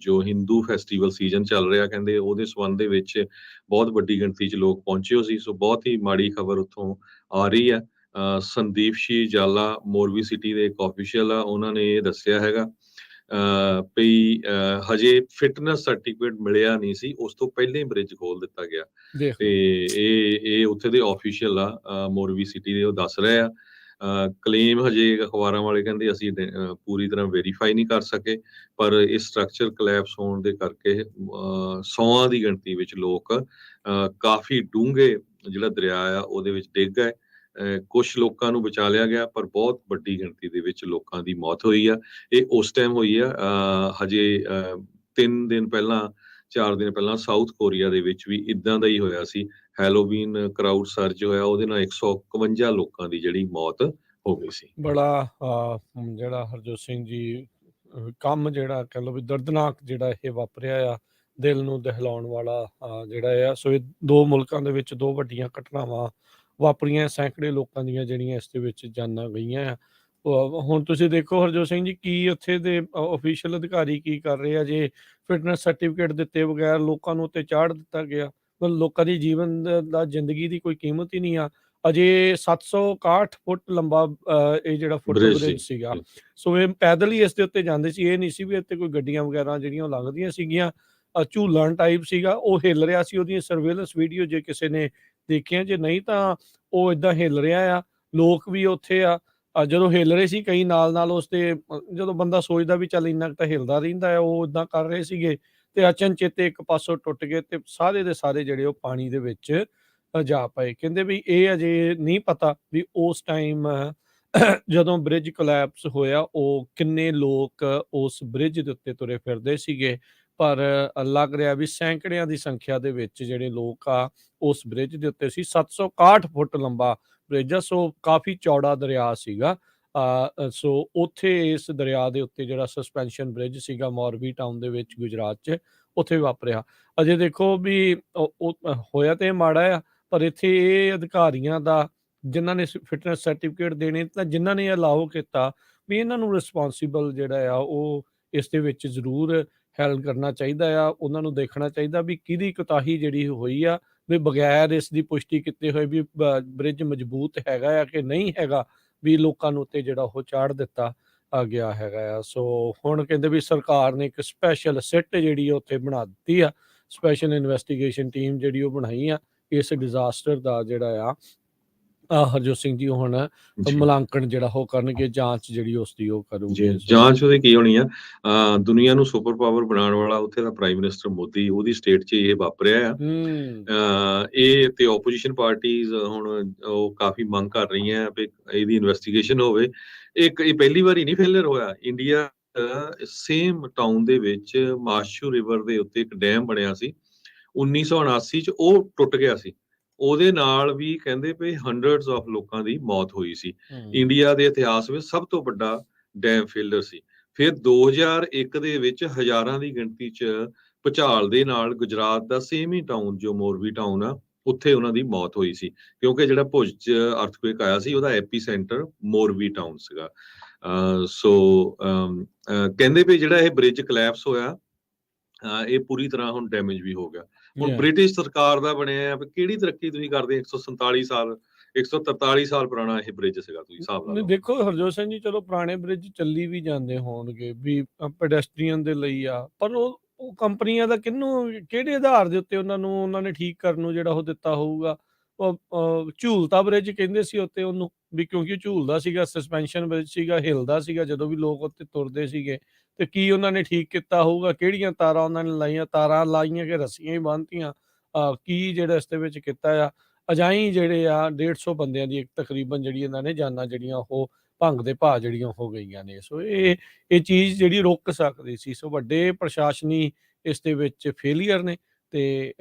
S2: ਜੋ ਹਿੰਦੂ ਫੈਸਟੀਵਲ ਸੀਜ਼ਨ ਚੱਲ ਰਿਹਾ, ਕਹਿੰਦੇ ਉਹਦੇ ਸੰਬੰਧ ਦੇ ਵਿੱਚ ਬਹੁਤ ਵੱਡੀ ਗਿਣਤੀ 'ਚ ਲੋਕ ਪਹੁੰਚੇ ਹੋ ਸੀ। ਸੋ ਬਹੁਤ ਹੀ ਮਾੜੀ ਖਬਰ ਉੱਥੋਂ ਆ ਰਹੀ ਹੈ। ਸੰਦੀਪ ਸ਼ੀ ਜਾਲਾ ਮੋਰਬੀ ਸਿਟੀ ਦੇ ਇੱਕ ਆਫੀਸ਼ੀਅਲ ਆ, ਉਹਨਾਂ ਨੇ ਇਹ ਦੱਸਿਆ ਹੈਗਾ ਵੀ ਹਜੇ ਫਿਟਨੈਸ ਸਰਟੀਫਿਕੇਟ ਮਿਲਿਆ ਨਹੀਂ ਸੀ, ਉਸ ਤੋਂ ਪਹਿਲਾਂ ਹੀ ਬ੍ਰਿਜ ਖੋਲ ਦਿੱਤਾ ਗਿਆ। ਤੇ ਇਹ ਉੱਥੇ ਦੇ ਆਫੀਸ਼ੀਅਲ ਆ ਮੋਰਬੀ ਸਿਟੀ ਦੇ, ਉਹ ਦੱਸ ਰਹੇ ਆ। ਕਲੇਮ ਹਜੇ ਅਖਬਾਰਾਂ ਵਾਲੇ ਕਹਿੰਦੇ ਅਸੀਂ ਪੂਰੀ ਤਰ੍ਹਾਂ ਵੈਰੀਫਾਈ ਨਹੀਂ ਕਰ ਸਕੇ, ਪਰ ਇਹ ਸਟਰਕਚਰ ਕਲੈਪਸ ਹੋਣ ਦੇ ਕਰਕੇ 100 ਦੀ ਗਿਣਤੀ ਵਿੱਚ ਲੋਕ ਕਾਫੀ ਡੂੰਘੇ ਜਿਹੜਾ ਦਰਿਆ ਆ ਉਹਦੇ ਵਿੱਚ ਡਿੱਗ ਗਏ। ਕੁਝ ਲੋਕਾਂ ਨੂੰ ਬਚਾ ਲਿਆ ਗਿਆ, ਪਰ ਬਹੁਤ ਵੱਡੀ ਗਿਣਤੀ ਦੇ ਵਿੱਚ ਲੋਕਾਂ ਦੀ ਮੌਤ ਹੋਈ ਆ। ਇਹ ਉਸ ਟਾਈਮ ਹੋਈ ਆ, ਹਜੇ 3 ਦਿਨ ਪਹਿਲਾਂ 4 ਦਿਨ ਪਹਿਲਾਂ ਸਾਊਥ ਕੋਰੀਆ ਦੇ ਵਿੱਚ ਵੀ ਇਦਾਂ ਦਾ ਹੀ ਹੋਇਆ ਸੀ। ਹੈਲੋਵੀਨ ਕਰਾਊਡ ਸਰਜ ਹੋਇਆ, ਉਹਦੇ ਨਾਲ 151 ਲੋਕਾਂ ਦੀ ਜਿਹੜੀ ਮੌਤ ਹੋ ਗਈ ਸੀ।
S1: ਬੜਾ ਜਿਹੜਾ ਹਰਜੋਤ ਸਿੰਘ ਜੀ ਕੰਮ ਜਿਹੜਾ ਕਹਿ ਲਓ ਵੀ ਦਰਦਨਾਕ ਜਿਹੜਾ ਇਹ ਵਾਪਰਿਆ ਆ, ਦਿਲ ਨੂੰ ਦਹਿਲਾਉਣ ਵਾਲਾ ਜਿਹੜਾ ਆ। ਸੋ ਇਹ ਦੋ ਮੁਲਕਾਂ ਦੇ ਵਿੱਚ ਦੋ ਵੱਡੀਆਂ ਘਟਨਾਵਾਂ ਵਾਪਰੀਆਂ, ਸੈਂਕੜੇ ਲੋਕਾਂ ਦੀਆਂ ਜਿਹੜੀਆਂ ਇਸ ਦੇ ਵਿੱਚ ਜਾਨਾਂ ਗਈਆਂ ਆ। ਹੁਣ ਤੁਸੀਂ ਦੇਖੋ ਹਰਜੋਤ ਸਿੰਘ ਜੀ, ਕੀ ਉੱਥੇ ਦੇ ਅਫੀਸ਼ੀਅਲ ਅਧਿਕਾਰੀ ਕੀ ਕਰ ਰਹੇ ਆ, ਜੇ ਫਿਟਨੈਸ ਸਰਟੀਫਿਕੇਟ ਦਿੱਤੇ ਬਗੈਰ ਲੋਕਾਂ ਨੂੰ ਉੱਤੇ ਚਾੜ ਦਿੱਤਾ ਗਿਆ। ਮਤਲਬ ਲੋਕਾਂ ਦੀ ਜੀਵਨ ਦਾ ਜ਼ਿੰਦਗੀ ਦੀ ਕੋਈ ਕੀਮਤ ਹੀ ਨਹੀਂ ਆ। ਅਜੇ 761 ਫੁੱਟ ਲੰਬਾ ਇਹ ਜਿਹੜਾ ਫੁੱਟ
S2: ਬ੍ਰਿਜ
S1: ਬ੍ਰਿਜ
S2: ਸੀ।
S1: ਸੀਗਾ। ਸੋ ਇਹ ਪੈਦਲ ਹੀ ਇਸ ਦੇ ਉੱਤੇ ਜਾਂਦੇ ਸੀ, ਇਹ ਨਹੀਂ ਸੀ ਵੀ ਇੱਥੇ ਕੋਈ ਗੱਡੀਆਂ ਵਗੈਰਾ ਜਿਹੜੀਆਂ ਉਹ ਲੰਘਦੀਆਂ ਸੀਗੀਆਂ। ਝੂਲਣ ਟਾਈਪ ਸੀਗਾ, ਉਹ ਹਿੱਲ ਰਿਹਾ ਸੀ। ਉਹਦੀਆਂ ਸਰਵੇਲੈਂਸ ਵੀਡੀਓ ਜੇ ਕਿਸੇ ਨੇ ਦੇਖੀਆਂ, ਜੇ ਨਹੀਂ ਤਾਂ ਉਹ ਇਦਾਂ ਹਿੱਲ ਰਿਹਾ ਆ। ਲੋਕ ਵੀ ਉੱਥੇ ਆ, ਜਦੋਂ ਹਿੱਲ ਰਹੇ ਸੀ ਕਈ ਨਾਲ ਨਾਲ ਉਸ ਤੇ ਜਦੋਂ ਬੰਦਾ ਸੋਚਦਾ ਵੀ ਚੱਲ ਇੰਨਾ ਕੁ ਤਾਂ ਹਿੱਲਦਾ ਰਹਿੰਦਾ ਆ, ਉਹ ਇਦਾਂ ਕਰ ਰਹੇ ਸੀਗੇ ਤੇ ਅਚਨਚੇਤੇ ਇੱਕ ਪਾਸੋਂ ਟੁੱਟ ਗਏ ਤੇ ਸਾਰੇ ਦੇ ਸਾਰੇ ਜਿਹੜੇ ਉਹ ਪਾਣੀ ਦੇ ਵਿੱਚ ਜਾ ਪਏ। ਕਹਿੰਦੇ ਵੀ ਇਹ ਅਜੇ ਨਹੀਂ ਪਤਾ ਵੀ ਉਸ ਟਾਈਮ ਜਦੋਂ ਬ੍ਰਿਜ ਕੋਲੈਪਸ ਹੋਇਆ ਉਹ ਕਿੰਨੇ ਲੋਕ ਉਸ ਬ੍ਰਿਜ ਦੇ ਉੱਤੇ ਤੁਰੇ ਫਿਰਦੇ ਸੀਗੇ, ਪਰ ਲੱਗ ਰਿਹਾ ਵੀ ਸੈਂਕੜਿਆਂ ਦੀ ਸੰਖਿਆ ਦੇ ਵਿੱਚ ਜਿਹੜੇ ਲੋਕ ਆ ਉਸ ਬ੍ਰਿਜ ਦੇ ਉੱਤੇ ਸੀ। 761 ਫੁੱਟ ਲੰਬਾ ਬ੍ਰਿਜ ਆ, ਸੋ ਕਾਫੀ ਚੌੜਾ ਦਰਿਆ ਸੀਗਾ। ਸੋ ਉੱਥੇ ਇਸ ਦਰਿਆ ਦੇ ਉੱਤੇ ਜਿਹੜਾ ਸਸਪੈਂਸ਼ਨ ਬ੍ਰਿਜ ਸੀਗਾ ਮੋਰਬੀ ਟਾਊਨ ਦੇ ਵਿੱਚ ਗੁਜਰਾਤ 'ਚ, ਉੱਥੇ ਵਾਪਰਿਆ। ਅਜੇ ਦੇਖੋ ਵੀ ਹੋਇਆ ਤੇ ਮਾੜਾ ਆ, ਪਰ ਇੱਥੇ ਇਹ ਅਧਿਕਾਰੀਆਂ ਦਾ ਜਿਨ੍ਹਾਂ ਨੇ ਫਿਟਨੈਸ ਸਰਟੀਫਿਕੇਟ ਦੇਣੇ ਤਾਂ ਜਿਨ੍ਹਾਂ ਨੇ ਅਲਾਓ ਕੀਤਾ ਵੀ ਇਹਨਾਂ ਨੂੰ ਰਿਸਪੌਂਸੀਬਲ ਜਿਹੜਾ ਆ ਉਹ ਇਸ ਦੇ ਵਿੱਚ ਜ਼ਰੂਰ ਹੈਲਪ ਕਰਨਾ ਚਾਹੀਦਾ ਆ। ਉਹਨਾਂ ਨੂੰ ਦੇਖਣਾ ਚਾਹੀਦਾ ਵੀ ਕਿਹਦੀ ਕੁਤਾਹੀ ਜਿਹੜੀ ਹੋਈ ਆ, ਵੀ ਬਗੈਰ ਇਸ ਦੀ ਪੁਸ਼ਟੀ ਕੀਤੇ ਹੋਏ ਵੀ ਬ੍ਰਿਜ ਮਜ਼ਬੂਤ ਹੈਗਾ ਆ ਕਿ ਨਹੀਂ ਹੈਗਾ, ਵੀ ਲੋਕਾਂ ਨੂੰ ਉੱਤੇ ਜਿਹੜਾ ਉਹ ਚਾੜ ਦਿੱਤਾ ਗਿਆ ਹੈਗਾ ਆ। ਸੋ ਹੁਣ ਕਹਿੰਦੇ ਵੀ ਸਰਕਾਰ ਨੇ ਇੱਕ ਸਪੈਸ਼ਲ ਸਿੱਟ ਜਿਹੜੀ ਉੱਥੇ ਬਣਾ ਦਿੱਤੀ ਆ, ਸਪੈਸ਼ਲ ਇਨਵੈਸਟੀਗੇਸ਼ਨ ਟੀਮ ਜਿਹੜੀ ਉਹ ਬਣਾਈ ਆ ਇਸ ਡਿਜ਼ਾਸਟਰ ਦਾ ਜਿਹੜਾ ਆ। ਹਰਜੋਤ ਸਿੰਘ ਜੀ ਹੁਣ
S2: ਜੀ
S1: ਮੁਲਾਂਕਣ ਜਿਹੜਾ ਉਹ ਕਰਨਗੇ, ਜਾਂਚ ਜਿਹੜੀ ਉਸ ਦੀ ਉਹ
S2: ਜੀ
S1: ਕਰੂਗੇ। ਸੋ
S2: ਜਾਂਚ ਉਹਦੀ ਕੀ ਹੋਣੀ ਆ? ਦੁਨੀਆ ਨੂੰ ਸੁਪਰ ਪਾਵਰ ਬਣਾਉਣ ਵਾਲਾ ਉੱਥੇ ਦਾ ਪ੍ਰਾਈਮ ਮਿਨਿਸਟਰ ਮੋਦੀ, ਉਹਦੀ ਸਟੇਟ 'ਚ ਇਹ ਵਾਪਰਿਆ ਆ। ਇਹ ਤੇ ਆਪੋਜੀਸ਼ਨ ਪਾਰਟੀਜ਼ ਹੁਣ ਉਹ ਕਾਫੀ ਮੰਗ ਕਰ ਰਹੀਆਂ ਵੀ ਇਹਦੀ ਇਨਵੈਸਟੀਗੇਸ਼ਨ ਹੋਵੇ। ਇਹ ਪਹਿਲੀ ਵਾਰੀ ਨਹੀਂ ਫੇਲਰ ਹੋਇਆ। ਇੰਡੀਆ ਸੇਮ ਟਾਊਨ ਦੇ ਵਿੱਚ ਮਾਸ਼ੂ ਰਿਵਰ ਦੇ ਉੱਤੇ ਇੱਕ ਡੈਮ ਬਣਿਆ ਸੀ 1979 'ਚ, ਉਹ ਟੁੱਟ ਗਿਆ ਸੀ। ਉਹਦੇ ਨਾਲ ਵੀ ਕਹਿੰਦੇ ਵੀ ਹੰਡਰਡਸ ਆਫ ਲੋਕਾਂ ਦੀ ਮੌਤ ਹੋਈ ਸੀ। ਇੰਡੀਆ ਦੇ ਇਤਿਹਾਸ ਵਿੱਚ ਸਭ ਤੋਂ ਵੱਡਾ ਡੈਮ ਫੇਲਰ ਸੀ। ਫਿਰ 2001 ਦੇ ਵਿੱਚ ਹਜ਼ਾਰਾਂ ਦੀ ਗਿਣਤੀ 'ਚ ਭੁਚਾਲ ਦੇ ਨਾਲ ਗੁਜਰਾਤ ਦਾ ਸੇਮ ਹੀ ਟਾਊਨ ਜੋ ਮੋਰਬੀ ਟਾਊਨ ਆ, ਉੱਥੇ ਉਹਨਾਂ ਦੀ ਮੌਤ ਹੋਈ ਸੀ, ਕਿਉਂਕਿ ਜਿਹੜਾ ਭੁਜ 'ਚ ਅਰਥਕੁਏਕ ਆਇਆ ਸੀ ਉਹਦਾ ਐਪੀ ਸੈਂਟਰ ਮੋਰਬੀ ਟਾਊਨ ਸੀਗਾ। ਕਹਿੰਦੇ ਵੀ ਜਿਹੜਾ ਇਹ ਬ੍ਰਿਜ ਕੋਲੈਪਸ ਹੋਇਆ, ਇਹ ਪੂਰੀ ਤਰ੍ਹਾਂ ਹੁਣ ਡੈਮੇਜ ਵੀ ਹੋ ਗਿਆ। ਹੁਣ ਬ੍ਰਿਟਿਸ਼ ਸਰਕਾਰ ਦਾ ਬਣਿਆ ਵੀ ਕਿਹੜੀ ਤਰੱਕੀ ਤੁਸੀਂ ਕਰਦੇ? 147 ਸਾਲ 143 ਸਾਲ ਪੁਰਾਣਾ ਇਹ ਬ੍ਰਿਜ ਸੀਗਾ, ਤੁਸੀਂ ਹਿਸਾਬ ਲਾ
S1: ਨਹੀਂ
S2: ਲਓ।
S1: ਦੇਖੋ ਹਰਜੋਤ ਸਿੰਘ ਜੀ, ਚਲੋ ਪੁਰਾਣੇ ਬ੍ਰਿਜ ਚੱਲੀ ਵੀ ਜਾਂਦੇ ਹੋਣਗੇ ਵੀ ਪੈਡੈਸਟਰੀਅਨ ਦੇ ਲਈ ਆ, ਪਰ ਉਹ ਕੰਪਨੀਆਂ ਦਾ ਕਿਹੜੇ ਆਧਾਰ ਦੇ ਉੱਤੇ ਉਹਨਾਂ ਨੇ ਠੀਕ ਕਰਨ ਨੂੰ ਜਿਹੜਾ ਉਹ ਦਿੱਤਾ ਹੋਊਗਾ? ਉਹ ਝੂਲਤਾ ਬ੍ਰਿਜ ਕਹਿੰਦੇ ਸੀ ਉੱਤੇ ਉਹਨੂੰ, ਵੀ ਕਿਉਂਕਿ ਝੂਲਦਾ ਸੀਗਾ, ਸਸਪੈਂਸ਼ਨ ਬ੍ਰਿਜ ਸੀਗਾ, ਹਿਲਦਾ ਸੀਗਾ ਜਦੋਂ ਵੀ ਲੋਕ ਉੱਤੇ ਤੁਰਦੇ ਸੀਗੇ। ਤੇ ਕੀ ਉਹਨਾਂ ਨੇ ਠੀਕ ਕੀਤਾ ਹੋਊਗਾ? ਕਿਹੜੀਆਂ ਤਾਰਾਂ ਉਹਨਾਂ ਨੇ ਲਾਈਆਂ? ਤਾਰਾਂ ਲਾਈਆਂ ਕਿ ਰੱਸੀਆਂ ਹੀ ਬੰਨ੍ਹਤੀਆਂ? ਕੀ ਜਿਹੜਾ ਇਸ ਦੇ ਵਿੱਚ ਕੀਤਾ ਆ? ਅਜਾਈਂ ਜਿਹੜੇ ਆ 150 ਬੰਦਿਆਂ ਦੀ ਇੱਕ ਤਕਰੀਬਨ ਜਿਹੜੀ ਇਹਨਾਂ ਨੇ ਜਾਨਾਂ ਜਿਹੜੀਆਂ ਉਹ ਭੰਗ ਦੇ ਭਾਅ ਜਿਹੜੀਆਂ ਹੋ ਗਈਆਂ ਨੇ। ਸੋ ਇਹ ਚੀਜ਼ ਜਿਹੜੀ ਰੁਕ ਸਕਦੀ ਸੀ। ਸੋ ਵੱਡੇ ਪ੍ਰਸ਼ਾਸਨੀ ਇਸ ਦੇ ਵਿੱਚ ਫੇਲੀਅਰ ਨੇ ਤੇ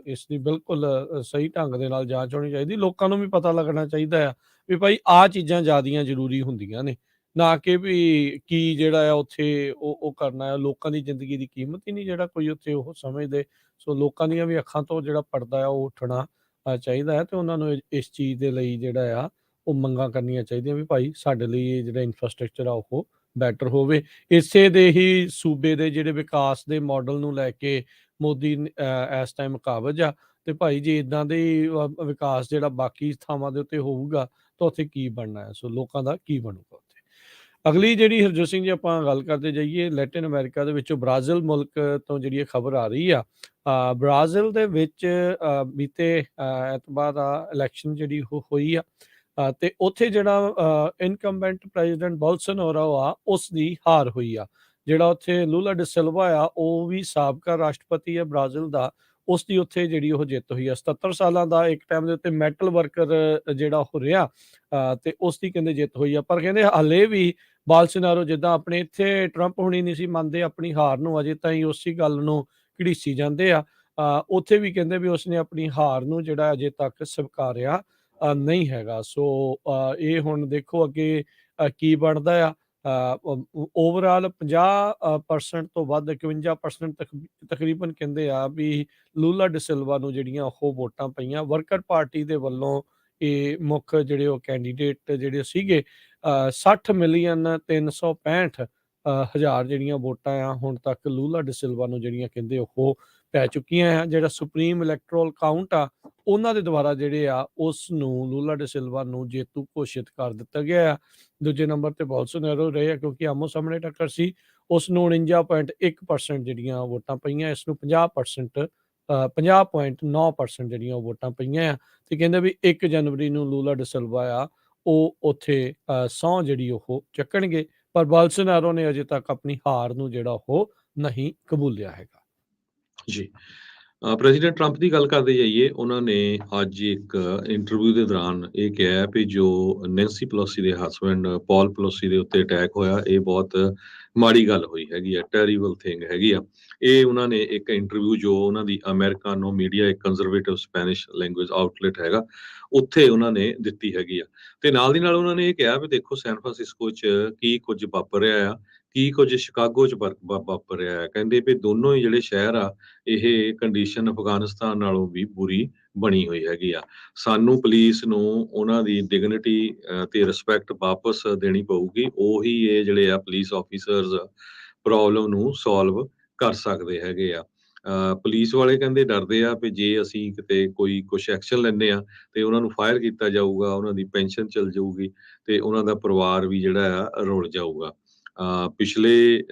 S1: ਇਸ ਦੀ ਬਿਲਕੁਲ ਸਹੀ ਢੰਗ ਦੇ ਨਾਲ ਜਾਂਚ ਹੋਣੀ ਚਾਹੀਦੀ। ਲੋਕਾਂ ਨੂੰ ਵੀ ਪਤਾ ਲੱਗਣਾ ਚਾਹੀਦਾ ਆ ਵੀ ਭਾਈ ਆਹ ਚੀਜ਼ਾਂ ਜ਼ਿਆਦੀਆਂ ਜ਼ਰੂਰੀ ਹੁੰਦੀਆਂ ਨੇ, ਨਾ ਕਿ ਵੀ ਕੀ ਜਿਹੜਾ ਆ ਉੱਥੇ ਉਹ ਕਰਨਾ ਆ। ਲੋਕਾਂ ਦੀ ਜ਼ਿੰਦਗੀ ਦੀ ਕੀਮਤ ਹੀ ਨਹੀਂ ਜਿਹੜਾ ਕੋਈ ਉੱਥੇ ਉਹ ਸਮਝਦੇ। ਸੋ ਲੋਕਾਂ ਦੀਆਂ ਵੀ ਅੱਖਾਂ ਤੋਂ ਜਿਹੜਾ ਪਰਦਾ ਆ ਉਹ ਉੱਠਣਾ ਚਾਹੀਦਾ ਹੈ ਤੇ ਉਹਨਾਂ ਨੂੰ ਇਸ ਚੀਜ਼ ਦੇ ਲਈ ਜਿਹੜਾ ਆ ਉਹ ਮੰਗਾਂ ਕਰਨੀਆਂ ਚਾਹੀਦੀਆਂ ਵੀ ਭਾਈ ਸਾਡੇ ਲਈ ਇਹ ਜਿਹੜਾ ਇਨਫਰਾਸਟ੍ਰਕਚਰ ਆ ਉਹ ਬੈਟਰ ਹੋਵੇ। ਇਸੇ ਦੇ ਹੀ ਸੂਬੇ ਦੇ ਜਿਹੜੇ ਵਿਕਾਸ ਦੇ ਮਾਡਲ ਨੂੰ ਲੈ ਕੇ ਮੋਦੀ ਇਸ ਟਾਈਮ ਕਾਬਜ਼ ਆ ਤੇ ਭਾਈ ਜੇ ਇਦਾਂ ਦੇ ਵਿਕਾਸ ਜਿਹੜਾ ਬਾਕੀ ਥਾਵਾਂ ਦੇ ਉੱਤੇ ਹੋਊਗਾ ਤਾਂ ਉੱਥੇ ਕੀ ਬਣਨਾ ਹੈ? ਸੋ ਲੋਕਾਂ ਦਾ ਕੀ ਬਣੂਗਾ ਉੱਥੇ? ਅਗਲੀ ਜਿਹੜੀ ਹਰਜੋਤ ਸਿੰਘ ਜੀ ਆਪਾਂ ਗੱਲ ਕਰਦੇ ਜਾਈਏ, ਲੈਟਿਨ ਅਮਰੀਕਾ ਦੇ ਵਿੱਚੋਂ ਬ੍ਰਾਜ਼ੀਲ ਮੁਲਕ ਤੋਂ ਜਿਹੜੀ ਇਹ ਖਬਰ ਆ ਰਹੀ ਆ। ਬ੍ਰਾਜ਼ੀਲ ਦੇ ਵਿੱਚ ਬੀਤੇ ਐਤਵਾਰ ਆ ਇਲੈਕਸ਼ਨ ਜਿਹੜੀ ਉਹ ਹੋਈ ਆ ਤੇ ਉੱਥੇ ਜਿਹੜਾ ਇਨਕੰਬੈਂਟ ਪ੍ਰੈਜ਼ੀਡੈਂਟ ਬੋਲਸੋਨਾਰੋ ਆ ਉਸ ਦੀ ਹਾਰ ਹੋਈ ਆ। ਜਿਹੜਾ ਉੱਥੇ ਲੂਲਾ ਡੀ ਸਿਲਵਾ ਆ, ਉਹ ਵੀ ਸਾਬਕਾ ਰਾਸ਼ਟਰਪਤੀ ਆ ਬ੍ਰਾਜ਼ੀਲ ਦਾ, ਉਸ ਦੀ ਉੱਥੇ ਜਿਹੜੀ ਉਹ ਜਿੱਤ ਹੋਈ ਆ। 77 ਸਾਲਾਂ ਦਾ ਇੱਕ ਟਾਈਮ ਦੇ ਉੱਤੇ ਮੈਟਲ ਵਰਕਰ ਜਿਹੜਾ ਉਹ ਰਿਹਾ ਤੇ ਉਸ ਦੀ ਕਹਿੰਦੇ ਜਿੱਤ ਹੋਈ ਆ। ਪਰ ਕਹਿੰਦੇ ਹਾਲੇ ਵੀ ਬੋਲਸੋਨਾਰੋ ਜਿੱਦਾਂ ਆਪਣੇ ਇੱਥੇ ਟਰੰਪ ਹੁਣੀ ਨਹੀਂ ਸੀ ਮੰਨਦੇ ਆਪਣੀ ਹਾਰ ਨੂੰ, ਅਜੇ ਤਾਈਂ ਉਸੇ ਗੱਲ ਨੂੰ ਘੜੀਸੀ ਜਾਂਦੇ ਆ। ਉੱਥੇ ਵੀ ਕਹਿੰਦੇ ਵੀ ਉਸਨੇ ਆਪਣੀ ਹਾਰ ਨੂੰ ਜਿਹੜਾ ਅਜੇ ਤੱਕ ਸਵੀਕਾਰਿਆ ਨਹੀਂ ਹੈਗਾ। ਸੋ ਇਹ ਹੁਣ ਦੇਖੋ ਅੱਗੇ ਕੀ ਬਣਦਾ ਆ। ਓਵਰਆਲ 50% ਤੋਂ ਵੱਧ 51% ਤਕਰੀਬਨ ਕਹਿੰਦੇ ਆ ਵੀ ਲੂਲਾ ਡ ਸਿਲਵਾ ਨੂੰ ਜਿਹੜੀਆਂ ਉਹ ਵੋਟਾਂ ਪਈਆਂ। ਵਰਕਰ ਪਾਰਟੀ ਦੇ ਵੱਲੋਂ ਇਹ ਮੁੱਖ ਜਿਹੜੇ ਉਹ ਕੈਂਡੀਡੇਟ ਜਿਹੜੇ ਸੀਗੇ 60,365,000 ਜਿਹੜੀਆਂ ਵੋਟਾਂ ਆ ਹੁਣ ਤੱਕ ਲੂਲਾ ਡ ਸਿਲਵਾ ਨੂੰ ਜਿਹੜੀਆਂ ਕਹਿੰਦੇ ਉਹ ਪੈ ਚੁੱਕੀਆਂ ਆ। ਜਿਹੜਾ ਸੁਪਰੀਮ ਇਲੈਕਟਰਲ ਕਾਊਂਟ ਆ ਉਹਨਾਂ ਦੇ ਦੁਆਰਾ ਜਿਹੜੇ ਆ ਉਸ ਨੂੰ ਲੂਲਾ ਡ ਸਿਲਵਾ ਨੂੰ ਜੇਤੂ ਘੋਸ਼ਿਤ ਕਰ ਦਿੱਤਾ ਗਿਆ ਆ। ਦੂਜੇ ਨੰਬਰ ਤੇ ਬੋਲਸੋਨਾਰੋ ਰਹੇ ਆ ਕਿਉਂਕਿ ਆਮੋ ਸਾਹਮਣੇ ਟੱਕਰ ਸੀ। ਉਸ ਨੂੰ 49.1% ਜਿਹੜੀਆਂ ਵੋਟਾਂ ਪਈਆਂ। ਇਸ ਨੂੰ 50.9% ਜਿਹੜੀਆਂ ਵੋਟਾਂ ਪਈਆਂ ਆ ਤੇ ਕਹਿੰਦੇ ਵੀ 1 ਜਨਵਰੀ ਨੂੰ ਲੂਲਾ ਡ ਸਿਲਵਾ ਆ ਉਹ ਉੱਥੇ ਸਹੁੰ ਜਿਹੜੀ ਉਹ ਚੱਕਣਗੇ। ਪਰ ਬੋਲਸੋਨਾਰੋ ਨੇ ਅਜੇ ਤੱਕ ਆਪਣੀ ਹਾਰ ਨੂੰ ਜਿਹੜਾ ਉਹ ਨਹੀਂ ਕਬੂਲਿਆ ਹੈਗਾ।
S2: ਜੀ। ਪ੍ਰੈਜ਼ੀਡੈਂਟ ਟਰੰਪ ਦੀ ਗੱਲ ਕਰਦੇ ਜਾਈਏ, ਉਹਨਾਂ ਨੇ ਅੱਜ ਇੱਕ ਇੰਟਰਵਿਊ ਦੇ ਦੌਰਾਨ ਇਹ ਕਿਹਾ ਵੀ ਜੋ ਨੈਂਸੀ ਪਲੋਸੀ ਦੇ ਹਸਬੈਂਡ ਪੌਲ ਪਲੋਸੀ ਦੇ ਉੱਤੇ ਅਟੈਕ ਹੋਇਆ, ਇਹ ਬਹੁਤ ਮਾੜੀ ਗੱਲ ਹੋਈ ਹੈਗੀ ਆ, ਟੈਰੀਬਲ ਥਿੰਗ ਹੈਗੀ ਆ। ਇਹ ਉਹਨਾਂ ਨੇ ਇੱਕ ਇੰਟਰਵਿਊ ਜੋ ਉਹਨਾਂ ਦੀ ਅਮਰੀਕਾਨੋ ਮੀਡੀਆ, ਇੱਕ ਕੰਜ਼ਰਵੇਟਿਵ ਸਪੈਨਿਸ਼ ਲੈਂਗੁਏਜ ਆਊਟਲੈਟ ਹੈਗਾ, ਉੱਥੇ ਉਹਨਾਂ ਨੇ ਦਿੱਤੀ ਹੈਗੀ ਆ। ਤੇ ਨਾਲ ਦੀ ਨਾਲ ਉਹਨਾਂ ਨੇ ਇਹ ਕਿਹਾ ਵੀ ਦੇਖੋ ਸੈਨ ਫਰਾਂਸਿਸਕੋ 'ਚ ਕੀ ਕੁਝ ਵਾਪਰ ਰਿਹਾ ਆ, ਕੀ ਕੁਝ ਸ਼ਿਕਾਗੋ 'ਚ ਵਾਪਰ ਰਿਹਾ ਆ। ਕਹਿੰਦੇ ਵੀ ਦੋਨੋਂ ਹੀ ਜਿਹੜੇ ਸ਼ਹਿਰ ਆ, ਇਹ ਕੰਡੀਸ਼ਨ ਅਫਗਾਨਿਸਤਾਨ ਨਾਲੋਂ ਵੀ ਬੁਰੀ ਬਣੀ ਹੋਈ ਹੈਗੀ ਆ। ਸਾਨੂੰ ਪੁਲਿਸ ਨੂੰ ਉਹਨਾਂ ਦੀ ਡਿਗਨਿਟੀ ਤੇ ਰਿਸਪੈਕਟ ਵਾਪਸ ਦੇਣੀ ਪਊਗੀ। ਉਹੀ ਇਹ ਜਿਹੜੇ ਆ ਪੁਲਿਸ ਆਫੀਸਰਸ ਪ੍ਰੋਬਲਮ ਨੂੰ ਸੋਲਵ ਕਰ ਸਕਦੇ ਹੈਗੇ ਆ। ਪੁਲਿਸ ਵਾਲੇ ਕਹਿੰਦੇ ਡਰਦੇ ਆ ਵੀ ਜੇ ਅਸੀਂ ਕਿਤੇ ਕੋਈ ਕੁਛ ਐਕਸ਼ਨ ਲੈਂਦੇ ਆ ਤੇ ਉਹਨਾਂ ਨੂੰ ਫਾਇਰ ਕੀਤਾ ਜਾਊਗਾ, ਉਹਨਾਂ ਦੀ ਪੈਨਸ਼ਨ ਚਲ ਜਾਊਗੀ ਤੇ ਉਹਨਾਂ ਦਾ ਪਰਿਵਾਰ ਵੀ ਜਿਹੜਾ ਆ ਰੁਲ ਜਾਊਗਾ। ਪਿਛਲੇ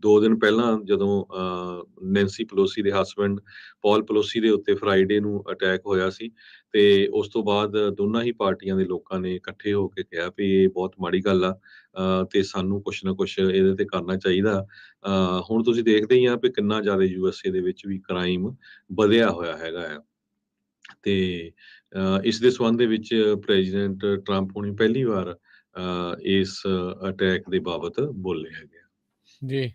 S2: 2 ਦਿਨ ਪਹਿਲਾਂ ਜਦੋਂ ਨੈਂਸੀ ਪਲੋਸੀ ਦੇ ਹਸਬੈਂਡ ਪੌਲ ਪਲੋਸੀ ਦੇ ਉੱਤੇ ਫਰਾਈਡੇ ਨੂੰ ਅਟੈਕ ਹੋਇਆ ਸੀ ਤੇ ਉਸ ਤੋਂ ਬਾਅਦ ਦੋਨਾਂ ਹੀ ਪਾਰਟੀਆਂ ਦੇ ਲੋਕਾਂ ਨੇ ਇਕੱਠੇ ਹੋ ਕੇ ਕਿਹਾ ਵੀ ਇਹ ਬਹੁਤ ਮਾੜੀ ਗੱਲ ਆ ਤੇ ਸਾਨੂੰ ਕੁਛ ਨਾ ਕੁਛ ਇਹਦੇ ਤੇ ਕਰਨਾ ਚਾਹੀਦਾ। ਹੁਣ ਤੁਸੀਂ ਦੇਖਦੇ ਹੀ ਆ ਵੀ ਕਿੰਨਾ ਜ਼ਿਆਦਾ USA ਦੇ ਵਿੱਚ ਵੀ ਕ੍ਰਾਈਮ ਵਧਿਆ ਹੋਇਆ ਹੈਗਾ ਆ ਤੇ ਇਸ ਦੇ ਸੰਬੰਧ ਦੇ ਵਿੱਚ ਪ੍ਰੈਜ਼ੀਡੈਂਟ ਟਰੰਪ ਹੁਣੀ ਪਹਿਲੀ ਵਾਰ ਇਸ ਅਟੈਕ ਦੇ ਬਾਬਤ ਬੋਲੇ ਹੈਗੇ ਆ।
S1: ਜੀ।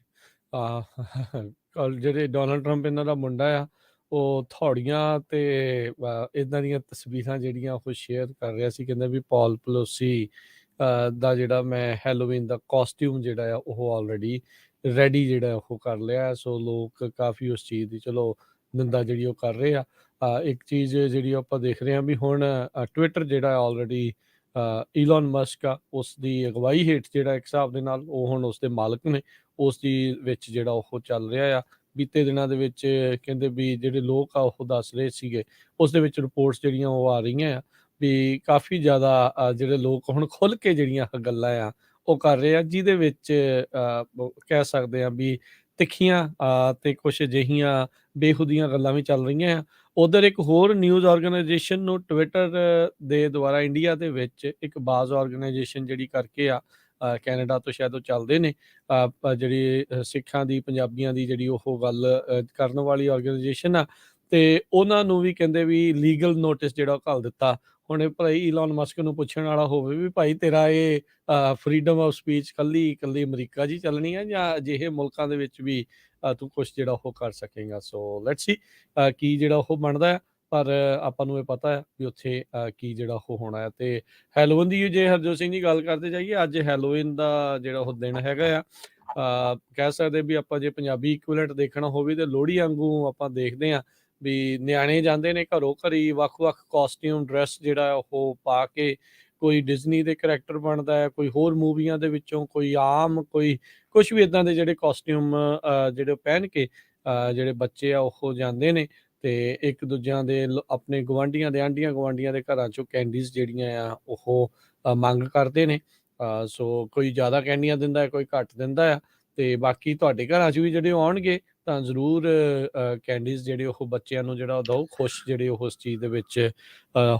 S1: ਜਿਹੜੇ ਡੋਨਲਡ ਟਰੰਪ ਇਹਨਾਂ ਦਾ ਮੁੰਡਾ ਆ ਉਹ ਥੌੜੀਆਂ ਤੇ ਇਦਾਂ ਦੀਆਂ ਤਸਵੀਰਾਂ ਜਿਹੜੀਆਂ ਉਹ ਸ਼ੇਅਰ ਕਰ ਰਿਹਾ ਸੀ। ਕਹਿੰਦਾ ਵੀ ਪੌਲ ਪਲੋਸੀ ਦਾ ਜਿਹੜਾ ਮੈਂ ਹੈਲੋਵੀਨ ਦਾ ਕਾਸਟਿਊਮ ਜਿਹੜਾ ਆ ਉਹ ਆਲਰੇਡੀ ਰੈਡੀ ਜਿਹੜਾ ਉਹ ਕਰ ਲਿਆ। ਸੋ ਲੋਕ ਕਾਫੀ ਉਸ ਚੀਜ਼ ਦੀ ਚਲੋ ਨਿੰਦਾ ਜਿਹੜੀ ਉਹ ਕਰ ਰਹੇ ਆ। ਇੱਕ ਚੀਜ਼ ਜਿਹੜੀ ਆਪਾਂ ਦੇਖ ਰਹੇ ਹਾਂ ਵੀ ਹੁਣ ਟਵਿੱਟਰ ਜਿਹੜਾ ਆਲਰੇਡੀ ਈਲਨ ਮਸਕ ਆ ਉਸ ਦੀ ਅਗਵਾਈ ਹੇਠ ਜਿਹੜਾ ਇੱਕ ਹਿਸਾਬ ਦੇ ਨਾਲ ਉਹ ਹੁਣ ਉਸ ਦੇ ਮਾਲਕ ਨੇ, ਉਸ ਦੀ ਵਿੱਚ ਜਿਹੜਾ ਉਹ ਚੱਲ ਰਿਹਾ ਆ। ਬੀਤੇ ਦਿਨਾਂ ਦੇ ਵਿੱਚ ਕਹਿੰਦੇ ਵੀ ਜਿਹੜੇ ਲੋਕ ਆ ਉਹ ਦੱਸ ਰਹੇ ਸੀਗੇ, ਉਸ ਦੇ ਵਿੱਚ ਰਿਪੋਰਟਸ ਜਿਹੜੀਆਂ ਉਹ ਆ ਰਹੀਆਂ ਆ ਵੀ ਕਾਫੀ ਜ਼ਿਆਦਾ ਜਿਹੜੇ ਲੋਕ ਹੁਣ ਖੁੱਲ੍ਹ ਕੇ ਜਿਹੜੀਆਂ ਗੱਲਾਂ ਆ ਉਹ ਕਰ ਰਹੇ ਆ, ਜਿਹਦੇ ਵਿੱਚ ਕਹਿ ਸਕਦੇ ਆ ਵੀ ਤਿੱਖੀਆਂ ਤੇ ਕੁਛ ਅਜਿਹੀਆਂ ਬੇਹੂਦੀਆਂ ਗੱਲਾਂ ਵੀ ਚੱਲ ਰਹੀਆਂ ਆ। ਉਧਰ ਇੱਕ ਹੋਰ ਨਿਊਜ਼ ਆਰਗੇਨਾਈਜੇਸ਼ਨ ਨੂੰ ਟਵਿੱਟਰ ਦੇ ਦੁਆਰਾ ਇੰਡੀਆ ਦੇ ਵਿੱਚ ਇੱਕ ਬਾਜ਼ ਆਰਗੇਨਾਈਜੇਸ਼ਨ ਜਿਹੜੀ ਕਰਕੇ ਆ ਕੈਨੇਡਾ ਤੋਂ ਸ਼ਾਇਦ ਉਹ ਚੱਲਦੇ ਨੇ, ਜਿਹੜੀ ਸਿੱਖਾਂ ਦੀ ਪੰਜਾਬੀਆਂ ਦੀ ਜਿਹੜੀ ਉਹ ਗੱਲ ਕਰਨ ਵਾਲੀ ਆਰਗੇਨਾਈਜੇਸ਼ਨ ਆ ਤੇ ਉਹਨਾਂ ਨੂੰ ਵੀ ਕਹਿੰਦੇ ਵੀ ਲੀਗਲ ਨੋਟਿਸ ਜਿਹੜਾ ਉਹ ਘੱਲ ਦਿੱਤਾ। ਹੁਣ ਇਹ ਭਾਈ ਈਲਨ ਮਸਕ ਨੂੰ ਪੁੱਛਣ ਵਾਲਾ ਹੋਵੇ ਵੀ ਭਾਈ ਤੇਰਾ ਇਹ ਫਰੀਡਮ ਆਫ ਸਪੀਚ ਕੱਲੀ ਅਮਰੀਕਾ 'ਚ ਹੀ ਚੱਲਣੀ ਆ ਜਾਂ ਅਜਿਹੇ ਮੁਲਕਾਂ ਦੇ ਵਿੱਚ ਵੀ ਤੂੰ ਕੁਛ ਜਿਹੜਾ ਉਹ ਕਰ ਸਕੇਗਾ। ਸੋ ਲੈਟਸ ਸੀ ਕੀ ਜਿਹੜਾ ਉਹ ਬਣਦਾ ਆ। ਪਰ ਆਪਾਂ ਨੂੰ ਇਹ ਪਤਾ ਹੈ ਵੀ ਉੱਥੇ ਕੀ ਜਿਹੜਾ ਉਹ ਹੋਣਾ ਹੈ। ਤੇ ਹੈਲੋਵੀਨ ਦੀ ਜੇ ਹਰਜੋਤ ਸਿੰਘ ਦੀ ਗੱਲ ਕਰਦੇ ਜਾਈਏ, ਅੱਜ ਹੈਲੋਵੀਨ ਦਾ ਜਿਹੜਾ ਉਹ ਦਿਨ ਹੈਗਾ ਆ। ਕਹਿ ਸਕਦੇ ਵੀ ਆਪਾਂ ਜੇ ਪੰਜਾਬੀ ਇਕੁਇਵਲੈਂਟ ਦੇਖਣਾ ਹੋਵੇ ਤੇ ਲੋਹੜੀ ਵਾਂਗੂ ਆਪਾਂ ਦੇਖਦੇ ਹਾਂ ਵੀ ਨਿਆਣੇ ਜਾਂਦੇ ਨੇ ਘਰੋਂ ਘਰੀ ਵੱਖ-ਵੱਖ ਕਾਸਟਿਊਮ ਡਰੈਸ ਜਿਹੜਾ ਉਹ ਪਾ ਕੇ, ਕੋਈ ਡਿਜ਼ਨੀ ਦੇ ਕਰੈਕਟਰ ਬਣਦਾ ਹੈ, ਕੋਈ ਹੋਰ ਮੂਵੀਆਂ ਦੇ ਵਿੱਚੋਂ, ਕੋਈ ਆਮ, ਕੋਈ ਕੁਛ ਵੀ ਇੱਦਾਂ ਦੇ ਜਿਹੜੇ ਕਾਸਟਿਊਮ ਜਿਹੜੇ ਪਹਿਨ ਕੇ ਜਿਹੜੇ ਬੱਚੇ ਆ ਉਹ ਜਾਂਦੇ ਨੇ ਤੇ ਇੱਕ ਦੂਜਿਆਂ ਦੇ ਆਪਣੇ ਗੁਆਂਢੀਆਂ ਦੇ ਆਂਢੀਆਂ ਗੁਆਂਢੀਆਂ ਦੇ ਘਰਾਂ ਚੋਂ ਕੈਂਡੀਜ਼ ਜਿਹੜੀਆਂ ਆ ਉਹ ਮੰਗ ਕਰਦੇ ਨੇ। ਸੋ ਕੋਈ ਜ਼ਿਆਦਾ ਕੈਂਡੀਆਂ ਦਿੰਦਾ ਹੈ, ਕੋਈ ਘੱਟ ਦਿੰਦਾ ਆ ਤੇ ਬਾਕੀ ਤੁਹਾਡੇ ਘਰਾਂ 'ਚ ਵੀ ਜਿਹੜੇ ਉਹ ਆਉਣਗੇ ਤਾਂ ਜ਼ਰੂਰ ਕੈਂਡੀਜ਼ ਜਿਹੜੇ ਉਹ ਬੱਚਿਆਂ ਨੂੰ ਜਿਹੜਾ ਉਹ ਦਿਓ। ਖੁਸ਼ ਜਿਹੜੇ ਉਹ ਉਸ ਚੀਜ਼ ਦੇ ਵਿੱਚ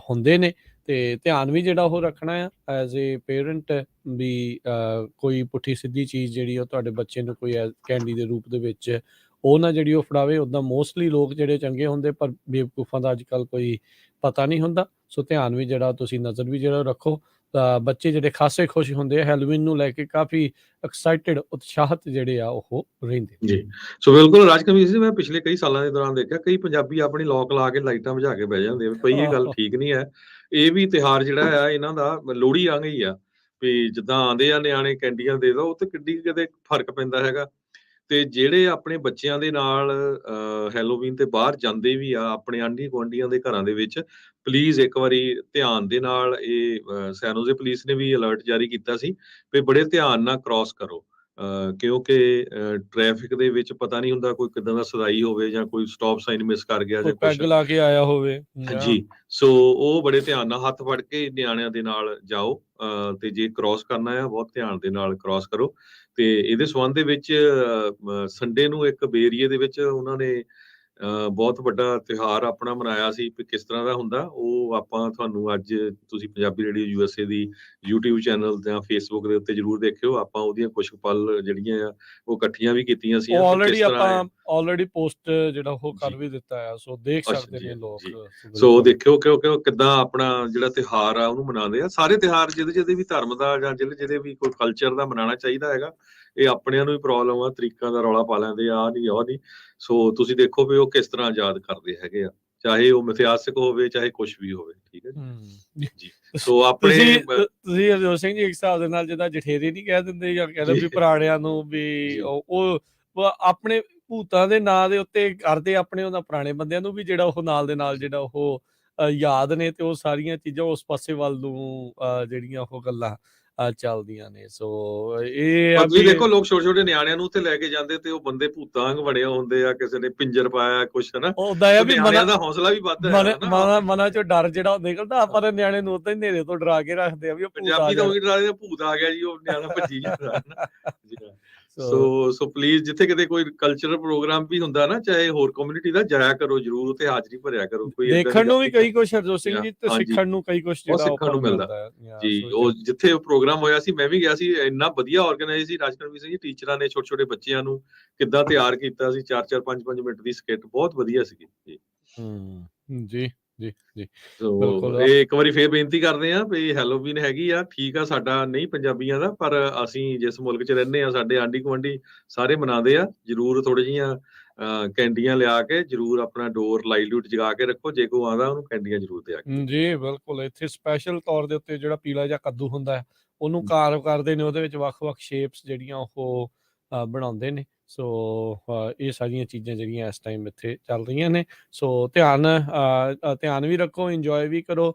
S1: ਹੁੰਦੇ ਨੇ ਤੇ ਧਿਆਨ ਵੀ ਜਿਹੜਾ ਉਹ ਰੱਖਣਾ ਆ ਐਜ਼ ਏ ਪੇਰੈਂਟ ਵੀ ਕੋਈ ਪੁੱਠੀ ਸਿੱਧੀ ਚੀਜ਼ ਜਿਹੜੀ ਉਹ ਤੁਹਾਡੇ ਬੱਚੇ ਨੂੰ ਕੋਈ ਕੈਂਡੀ ਦੇ ਰੂਪ ਦੇ ਵਿੱਚ ਉਹ ਨਾ ਜਿਹੜੀ ਉਹ ਫੜਾਵੇ। ਉੱਦਾਂ ਮੋਸਟਲੀ ਲੋਕ ਜਿਹੜੇ ਚੰਗੇ ਹੁੰਦੇ ਪਰ ਬੇਵਕੂਫਾਂ ਦਾ ਅੱਜ ਕੱਲ੍ਹ ਕੋਈ ਪਤਾ ਨਹੀਂ ਹੁੰਦਾ। ਸੋ ਧਿਆਨ ਵੀ ਜਿਹੜਾ ਤੁਸੀਂ ਨਜ਼ਰ ਵੀ ਜਿਹੜਾ ਰੱਖੋ। ਬੱਚੇ ਜਿਹੜੇ ਖਾਸੇ ਖੁਸ਼ ਹੁੰਦੇ ਆ ਹੈਲੋਵੀਨ ਨੂੰ ਲੈ ਕੇ, ਕਾਫੀ ਐਕਸਾਈਟਿਡ, ਉਤਸ਼ਾਹਿਤ ਜਿਹੜੇ ਆ ਉਹ ਰਹਿੰਦੇ।
S2: ਜੀ, ਸੋ ਬਿਲਕੁਲ ਰਾਜਕਵੀਰ ਜੀ, ਮੈਂ ਪਿਛਲੇ ਕਈ ਸਾਲਾਂ ਦੇ ਦੌਰਾਨ ਦੇਖਿਆ ਕਈ ਪੰਜਾਬੀ ਆਪਣੀ ਲੋਕ ਲਾ ਕੇ ਲਾਈਟਾਂ ਬੁਝਾ ਕੇ ਬਹਿ ਜਾਂਦੇ ਆ, ਭਈ ਇਹ ਗੱਲ ਠੀਕ ਨਹੀਂ ਹੈ। ਇਹ ਵੀ ਤਿਉਹਾਰ ਜਿਹੜਾ ਆ ਇਹਨਾਂ ਦਾ ਲੋਹੜੀ ਆ ਗਈ ਆ, ਵੀ ਜਿੱਦਾਂ ਆਉਂਦੇ ਆ ਨਿਆਣੇ ਕੈਂਡੀਆਂ ਦੇ ਦੋ, ਉਹ ਤੇ ਕਿੱਡੀ ਕਿਤੇ ਫਰਕ ਪੈਂਦਾ ਹੈਗਾ। ਤੇ ਜਿਹੜੇ ਆਪਣੇ ਬੱਚਿਆਂ ਦੇ ਨਾਲ ਹੈਲੋਵੀਨ ਤੇ ਬਾਹਰ ਜਾਂਦੇ ਵੀ ਆ, ਆਪਣੇ ਆਂਢੀ ਗੁਆਂਢੀਆਂ ਦੇ ਘਰਾਂ ਦੇ ਵਿੱਚ, ਪਲੀਜ਼ ਇੱਕ ਵਾਰੀ ਧਿਆਨ ਦੇ ਨਾਲ ਇਹ ਸੈਨ ਹੋਜ਼ੇ ਪੁਲਿਸ ਨੇ ਵੀ ਅਲਰਟ ਜਾਰੀ ਕੀਤਾ ਸੀ ਵੀ ਬੜੇ ਧਿਆਨ ਨਾਲ ਕ੍ਰਾਸ ਕਰੋ, ਕਿਉਂਕਿ ਟ੍ਰੈਫਿਕ ਦੇ ਵਿੱਚ ਪਤਾ ਨਹੀਂ ਹੁੰਦਾ ਕੋਈ ਕਿੱਦਾਂ ਦਾ ਸਦਾਈ ਹੋਵੇ ਜਾਂ ਕੋਈ ਸਟਾਪ ਸਾਈਨ ਮਿਸ ਕਰ ਗਿਆ
S1: ਕੋਈ
S2: ਜਾਂ
S1: ਪੈਗ
S2: ਕੁਛ।
S1: ਲਾ ਕੇ ਆਇਆ ਹੋਵੇ।
S2: ਜੀ, ਸੋ ਉਹ ਬੜੇ ਧਿਆਨ ਨਾਲ ਹੱਥ ਫੜ ਕੇ ਨਿਆਣਿਆਂ ਦੇ ਨਾਲ ਜਾਓ, ਤੇ ਜੇ ਕ੍ਰਾਸ ਕਰਨਾ ਆ ਬਹੁਤ ਧਿਆਨ ਦੇ ਨਾਲ ਕ੍ਰਾਸ ਕਰੋ। ਤੇ ਇਹਦੇ ਸੰਬੰਧ ਦੇ ਵਿੱਚ ਸੰਡੇ ਨੂੰ ਇੱਕ ਬੇ ਏਰੀਏ ਦੇ ਵਿੱਚ ਉਹਨਾਂ ਨੇ ਬਹੁਤ ਵੱਡਾ ਤਿਉਹਾਰ ਆਪਣਾ ਮਨਾਇਆ ਸੀ, ਵੀ ਕਿਸ ਤਰ੍ਹਾਂ ਦਾ ਹੁੰਦਾ ਉਹ ਆਪਾਂ ਤੁਹਾਨੂੰ ਅੱਜ, ਤੁਸੀਂ ਪੰਜਾਬੀ ਰੇਡੀਓ USA ਦੀ YouTube ਚੈਨਲ ਜਾਂ Facebook ਦੇ ਉੱਤੇ ਜ਼ਰੂਰ ਦੇਖਿਓ। ਆਪਾਂ ਉਹਦੀਆਂ ਕੁਝ ਪਲ ਜਿਹੜੀਆਂ ਆ ਉਹ ਇਕੱਠੀਆਂ ਵੀ ਕੀਤੀਆਂ ਸੀ,
S1: ਉਹ
S2: ਵੀ
S1: ਆਲਰੇਡੀ
S2: ਕਿਸ ਤਰ੍ਹਾਂ
S1: ਆਪਾਂ ਆਲਰੇਡੀ ਪੋਸਟ ਜਿਹੜਾ ਉਹ ਕਰ
S2: ਜੀ।
S1: ਵੀ ਦਿੱਤਾ ਆ, ਸੋ ਦੇਖ
S2: ਅੱਛਾ
S1: ਸਕਦੇ
S2: ਜੀ,
S1: ਨੇ ਲੋਕ।
S2: ਜੀ।
S1: ਸੋ
S2: ਸੋ
S1: ਬਿਲਕੁਲ।
S2: ਦੇਖਿਓ ਕਿਉਂਕਿ ਉਹ ਕਿੱਦਾਂ ਆਪਣਾ ਜਿਹੜਾ ਤਿਉਹਾਰ ਆ ਉਹਨੂੰ ਮਨਾਉਂਦੇ ਆ। ਸਾਰੇ ਤਿਉਹਾਰ ਜਿਹਦੇ ਵੀ ਧਰਮ ਦਾ ਜਾਂ ਜਿਹਦੇ ਵੀ ਕੋਈ ਕਲਚਰ ਦਾ ਮਨਾਉਣਾ ਚਾਹੀਦਾ ਹੈਗਾ। ਇਹ ਆਪਣਿਆਂ ਨੂੰ ਵੀ ਪ੍ਰੋਬਲਮ ਆ, ਤਰੀਕਾਂ ਦਾ ਰੌਲਾ ਪਾ ਲੈਂਦੇ ਆ, ਆਹ ਨਹੀਂ ਉਹ ਨਹੀਂ। ਸੋ ਤੁਸੀਂ ਦੇਖੋ ਵੀ ਉਹ ਕਿਸ ਤਰ੍ਹਾਂ ਯਾਦ ਕਰਦੇ ਹੈਗੇ ਆ, ਚਾਹੇ ਉਹ ਮਿਥਿਹਾਸਿਕ ਹੋਵੇ ਚਾਹੇ ਕੁਛ ਵੀ ਹੋਵੇ, ਠੀਕ ਹੈ ਜੀ। ਜੀ, ਸੋ ਆਪਣੇ
S1: ਤੁਸੀਂ ਹਰਜੋਤ ਸਿੰਘ ਜੀ ਇੱਕ ਹਿਸਾਬ ਦੇ ਨਾਲ ਜਿੱਦਾਂ ਜਠੇਰੇ ਨਹੀਂ ਕਹਿ ਦਿੰਦੇ ਜਾਂ ਕਹਿੰਦੇ ਵੀ ਪੁਰਾਣਿਆਂ ਨੂੰ ਵੀ ਉਹ ਆਪਣੇ ਭੂਤਾਂ ਦੇ ਨਾਂ ਦੇ ਉੱਤੇ ਕਰਦੇ, ਆਪਣੇ ਉਹਨਾਂ ਪੁਰਾਣੇ ਬੰਦਿਆਂ ਨੂੰ ਵੀ ਜਿਹੜਾ ਉਹ ਨਾਲ ਦੇ ਨਾਲ ਜਿਹੜਾ ਉਹ ਯਾਦ ਨੇ, ਤੇ ਉਹ ਸਾਰੀਆਂ ਚੀਜ਼ਾਂ ਉਸ ਪਾਸੇ ਵੱਲ ਨੂੰ ਜਿਹੜੀਆਂ ਉਹ ਗੱਲਾਂ ਚੱਲਦੀਆਂ ਨੇ। ਸੋ ਇਹ
S2: ਤੁਸੀਂ ਦੇਖੋ ਲੋਕ ਛੋਟੇ ਛੋਟੇ ਨਿਆਣਿਆਂ ਨੂੰ ਉੱਥੇ ਲੈ ਕੇ ਜਾਂਦੇ ਤੇ ਉਹ ਬੰਦੇ ਭੂਤਾਂ ਵਾਂਗ ਬਣੇ ਹੁੰਦੇ ਆ, ਕਿਸੇ ਨੇ ਪਿੰਜਰ ਪਾਇਆ ਕੁਛ, ਹਨਾ।
S1: ਉਹਦਾ ਆ ਵੀ
S2: ਨਿਆਣਿਆਂ ਦਾ ਹੌਸਲਾ ਵੀ ਵੱਧਦਾ ਹੈ ਨਾ।
S1: ਮਨਾਂ ਚੋਂ ਡਰ ਜਿਹੜਾ ਉਹ ਨਿਕਲਦਾ, ਆਪਾਂ ਦੇ ਨਿਆਣੇ ਨੂੰ ਉਦਾਂ ਹੀ ਹਨੇਰੇ ਤੋਂ ਡਰਾ ਕੇ ਰੱਖਦੇ ਆ ਵੀ ਉਹ ਭੂਤ ਆ
S2: ਪੰਜਾਬੀ ਤਾਂ
S1: ਜਾਣਾ।
S2: ਉਹੀ ਡਰਾ ਦਿੰਦੇ, ਭੂਤ ਆ ਗਿਆ ਜੀ, ਉਹ ਨਿਆਣਾ ਭੱਜੀ ਜਾਂਦਾ ਹਨਾ। ਸੋ ਪਲੀਜ਼ ਜਿੱਥੇ ਕਿਤੇ ਕੋਈ ਕਲਚਰਲ ਪ੍ਰੋਗਰਾਮ ਵੀ ਹੁੰਦਾ ਨਾ, ਚਾਹੇ ਹੋਰ ਕਮਿਊਨਿਟੀ ਦਾ, ਜਾਇਆ ਕਰੋ ਜਰੂਰ, ਉੱਥੇ ਹਾਜ਼ਰੀ ਭਰਿਆ ਕਰੋ। ਕੋਈ
S1: ਦੇਖਣ ਨੂੰ ਵੀ ਕਈ ਕੁਛ ਹਰਜੋਤ ਸਿੰਘ ਜੀ, ਤੇ ਸਿੱਖਣ ਨੂੰ ਕਈ ਕੁਛ ਜਿਹੜਾ
S2: ਸਿੱਖਣ ਨੂੰ ਮਿਲਦਾ ਜੀ। ਉਹ ਜਿੱਥੇ ਉਹ ਪ੍ਰੋਗਰਾਮ ਹੋਇਆ ਸੀ ਮੈਂ ਵੀ ਗਿਆ ਸੀ, ਇੰਨਾ ਵਧੀਆ ਆਰਗੇਨਾਈਜ਼ ਸੀ ਰਾਜਕਵੀਰ ਸਿੰਘ ਜੀ। ਟੀਚਰਾਂ ਨੇ ਛੋਟੇ ਛੋਟੇ ਬੱਚਿਆਂ ਨੂੰ ਕਿੱਦਾਂ ਤਿਆਰ ਕੀਤਾ ਸੀ, 4-4 5-5 ਮਿੰਟ ਦੀ ਸਕਿੱਟ, ਬਹੁਤ ਵਧੀਆ ਸੀਗੀ ਜੀ।
S1: ਜੀ ਜੀ ਜੀ,
S2: ਬਿਲਕੁਲ। ਇਹ ਇੱਕ ਵਾਰੀ ਫੇਰ ਬੇਨਤੀ ਕਰਦੇ ਆ ਵੀ ਹੈਲੋਵੀਨ ਹੈਗੀ ਆ, ਠੀਕ ਆ, ਸਾਡਾ ਨਹੀਂ ਪੰਜਾਬੀਆਂ ਦਾ, ਪਰ ਅਸੀਂ ਜਿਸ ਮੁਲਕ 'ਚ ਰਹਿੰਦੇ ਆ, ਸਾਡੇ ਆਂਢੀ ਗੁਆਂਢੀ ਸਾਰੇ ਮਨਾਉਂਦੇ ਆ। ਜਰੂਰ ਥੋੜੀ ਜਿਹੀਆਂ ਕੈਂਡੀਆਂ ਲਿਆ ਕੇ ਜਰੂਰ ਆਪਣਾ ਡੋਰ ਲਾਈਟ ਜਗਾ ਕੇ ਰੱਖੋ, ਜੇ ਕੋਈ ਆਉਂਦਾ ਉਹਨੂੰ ਕੈਂਡੀਆਂ ਜਰੂਰ ਦਿਆ ਕਰੋ।
S1: ਜੀ ਬਿਲਕੁਲ। ਇੱਥੇ ਸਪੈਸ਼ਲ ਤੌਰ ਦੇ ਉੱਤੇ ਜਿਹੜਾ ਪੀਲਾ ਜਿਹਾ ਕੱਦੂ ਹੁੰਦਾ ਹੈ, ਉਹਨੂੰ ਕਾਰਵ ਕਰਦੇ ਨੇ, ਉਹਦੇ ਵਿੱਚ ਵੱਖ-ਵੱਖ ਸ਼ੇਪਸ ਜਿਹੜੀਆਂ ਉਹ ਬਣਾਉਂਦੇ ਨੇ। ਸੋ ਇਹ ਸਾਰੀਆਂ ਚੀਜ਼ਾਂ ਜਿਹੜੀਆਂ ਇਸ ਟਾਈਮ ਇੱਥੇ ਚੱਲ ਰਹੀਆਂ ਨੇ। ਸੋ ਧਿਆਨ ਵੀ ਰੱਖੋ, ਇੰਜੋਏ ਵੀ ਕਰੋ।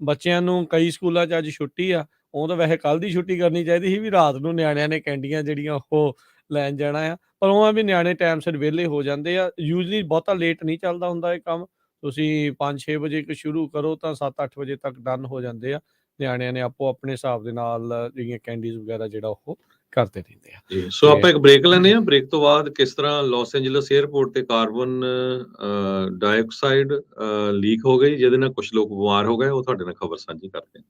S1: ਬੱਚਿਆਂ ਨੂੰ ਕਈ ਸਕੂਲਾਂ 'ਚ ਅੱਜ ਛੁੱਟੀ ਆ, ਉਹ ਤਾਂ ਵੈਸੇ ਕੱਲ੍ਹ ਦੀ ਛੁੱਟੀ ਕਰਨੀ ਚਾਹੀਦੀ ਸੀ, ਵੀ ਰਾਤ ਨੂੰ ਨਿਆਣਿਆਂ ਨੇ ਕੈਂਡੀਆਂ ਜਿਹੜੀਆਂ ਉਹ ਲੈਣ ਜਾਣਾ ਆ। ਪਰ ਉਹ ਆ ਵੀ ਨਿਆਣੇ ਟਾਈਮ ਸਿਰ ਵਿਹਲੇ ਹੋ ਜਾਂਦੇ ਆ। ਯੂਜਲੀ ਬਹੁਤਾ ਲੇਟ ਨਹੀਂ ਚੱਲਦਾ ਹੁੰਦਾ ਇਹ ਕੰਮ। ਤੁਸੀਂ 5-6 ਵਜੇ ਸ਼ੁਰੂ ਕਰੋ ਤਾਂ 7-8 ਵਜੇ ਤੱਕ ਡਨ ਹੋ ਜਾਂਦੇ ਆ। ਨਿਆਣਿਆਂ ਨੇ ਆਪੋ ਆਪਣੇ ਹਿਸਾਬ ਦੇ ਨਾਲ ਜਿਹੜੀਆਂ ਕੈਂਡੀਜ਼ ਵਗੈਰਾ ਜਿਹੜਾ ਉਹ ਕਰਦੇ ਰਹਿੰਦੇ ਆ।
S2: ਸੋ ਆਪਾਂ ਇੱਕ ਬ੍ਰੇਕ ਲੈਂਦੇ ਆ। ਬ੍ਰੇਕ ਤੋਂ ਬਾਅਦ ਕਿਸ ਤਰ੍ਹਾਂ ਲਾਸ ਐਂਜਲਸ 에ਅਰਪੋਰਟ ਤੇ ਕਾਰਬਨ ਡਾਈਆਕਸਾਈਡ ਲੀਕ ਹੋ ਗਈ, ਜਿਹਦੇ ਨਾਲ ਕੁਝ ਲੋਕ ਬਿਮਾਰ ਹੋ ਗਏ, ਉਹ ਤੁਹਾਡੇ ਨਾਲ ਖਬਰ ਸਾਂਝੀ ਕਰਦੇ ਆ।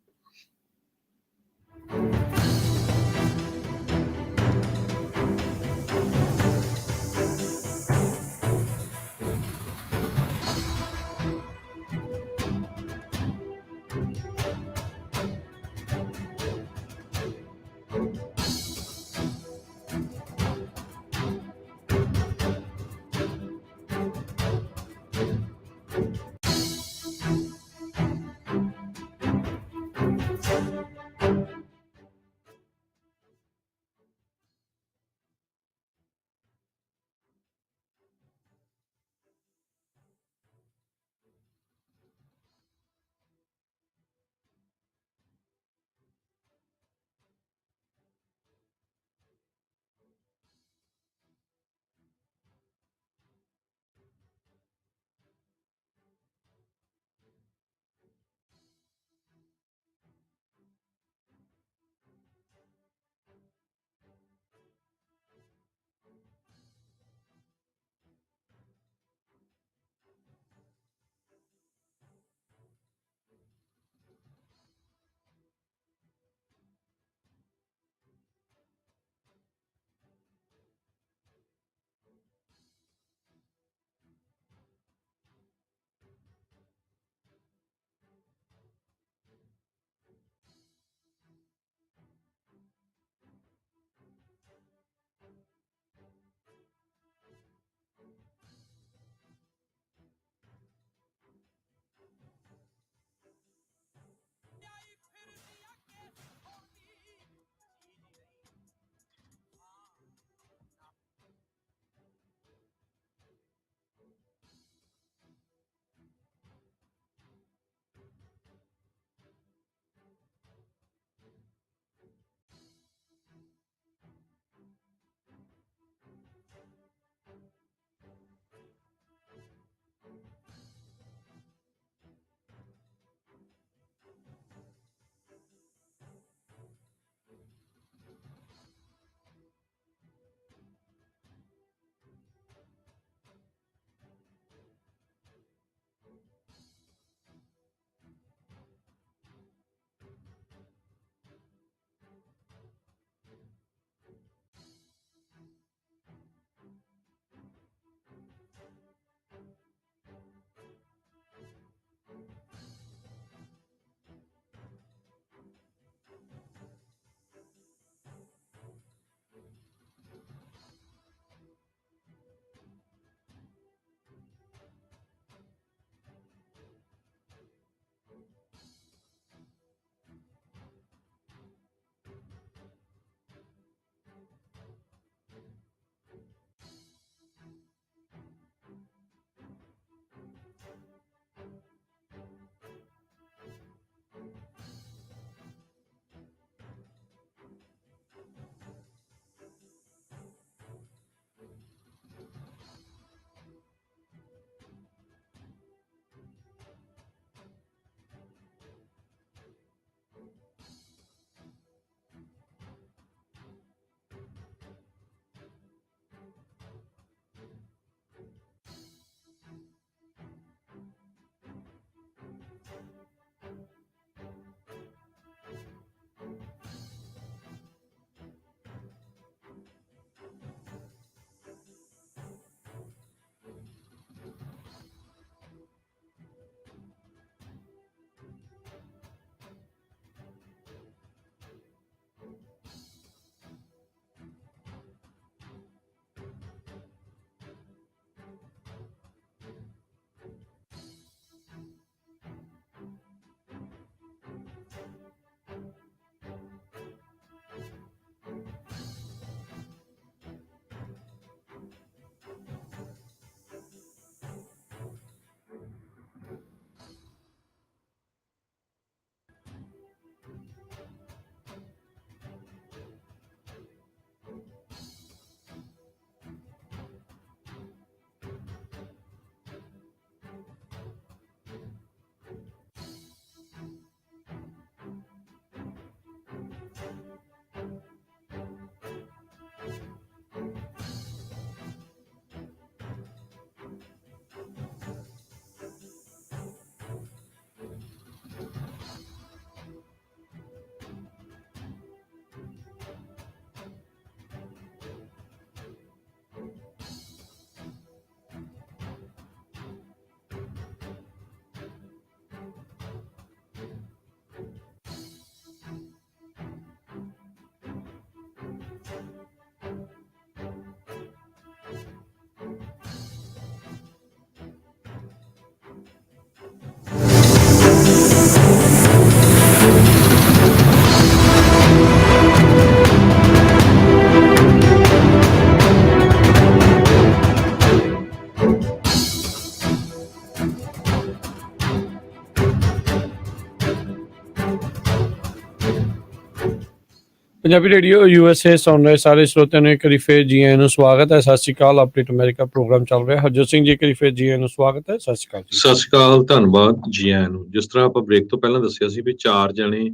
S1: ਪੰਜਾਬੀ ਰੇਡੀਓ USA ਸੁਣ ਰਹੇ ਸਾਰੇ ਸਰੋਤਿਆਂ ਨੂੰ ਇੱਕ ਵਾਰੀ ਫੇਰ ਜੀ ਆਇਆਂ ਨੂੰ ਸਵਾਗਤ ਹੈ। ਸਤਿ ਸ਼੍ਰੀ ਅਕਾਲ। ਅਪਡੇਟ ਅਮਰੀਕਾ ਪ੍ਰੋਗਰਾਮ ਚੱਲ ਰਿਹਾ। ਹਰਜੋਤ ਸਿੰਘ ਜੀ, ਇੱਕ ਵਾਰੀ ਫੇਰ ਜੀ ਆਇਆਂ ਨੂੰ ਸਵਾਗਤ ਹੈ। ਸਤਿ ਸ਼੍ਰੀ ਅਕਾਲ ਜੀ।
S2: ਸਤਿ ਸ਼੍ਰੀ ਅਕਾਲ, ਧੰਨਵਾਦ ਜੀ ਆਇਆਂ ਨੂੰ। ਜਿਸ ਤਰ੍ਹਾਂ ਆਪਾਂ ਬ੍ਰੇਕ ਤੋਂ ਪਹਿਲਾਂ ਦੱਸਿਆ ਸੀ ਵੀ 4 ਜਣੇ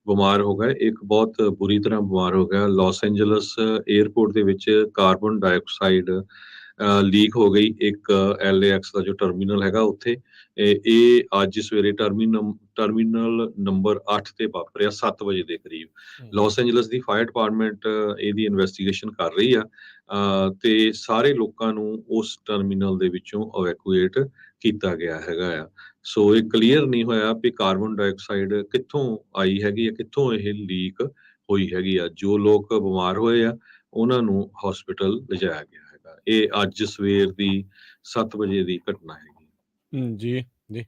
S2: ਬਿਮਾਰ ਹੋ ਗਏ, ਇੱਕ ਬਹੁਤ ਬੁਰੀ ਤਰ੍ਹਾਂ ਬਿਮਾਰ ਹੋ ਗਿਆ। ਲਾਸ ਐਂਜਲਸ 에ਅਰਪੋਰਟ ਦੇ ਵਿੱਚ ਕਾਰਬਨ ਡਾਈਆਕਸਾਈਡ ਲੀਕ ਹੋ ਗਈ ਇੱਕ LAX ਦਾ ਜੋ ਟਰਮੀਨਲ ਹੈਗਾ ਉੱਥੇ। ਇਹ ਅੱਜ ਸਵੇਰੇ ਟਰਮੀਨਲ ਨੰਬਰ 8 ਤੇ ਵਾਪਰਿਆ 7 ਵਜੇ ਦੇ ਕਰੀਬ। ਲਾਸ ਐਂਜਲਸ ਦੀ ਫਾਇਰ ਡਿਪਾਰਟਮੈਂਟ ਇਹਦੀ ਇਨਵੈਸਟੀਗੇਸ਼ਨ ਕਰ ਰਹੀ ਆ ਤੇ ਸਾਰੇ ਲੋਕਾਂ ਨੂੰ ਉਸ ਟਰਮੀਨਲ ਦੇ ਵਿੱਚੋਂ ਇਵੈਕੂਏਟ ਕੀਤਾ ਗਿਆ ਹੈਗਾ ਆ। ਸੋ ਇਹ ਕਲੀਅਰ ਨਹੀਂ ਹੋਇਆ ਵੀ ਕਾਰਬਨ ਡਾਈਆਕਸਾਈਡ ਕਿੱਥੋਂ ਆਈ ਹੈਗੀ ਆ, ਕਿੱਥੋਂ ਇਹ ਲੀਕ ਹੋਈ ਹੈਗੀ ਆ। ਜੋ ਲੋਕ ਬਿਮਾਰ ਹੋਏ ਆ ਉਹਨਾਂ ਨੂੰ ਹਸਪੀਟਲ ਲਿਜਾਇਆ ਗਿਆ ਹੈਗਾ। ਇਹ ਅੱਜ ਸਵੇਰ ਦੀ 7 ਵਜੇ ਦੀ ਘਟਨਾ ਹੈਗੀ।
S1: ਜੀ ਜੀ।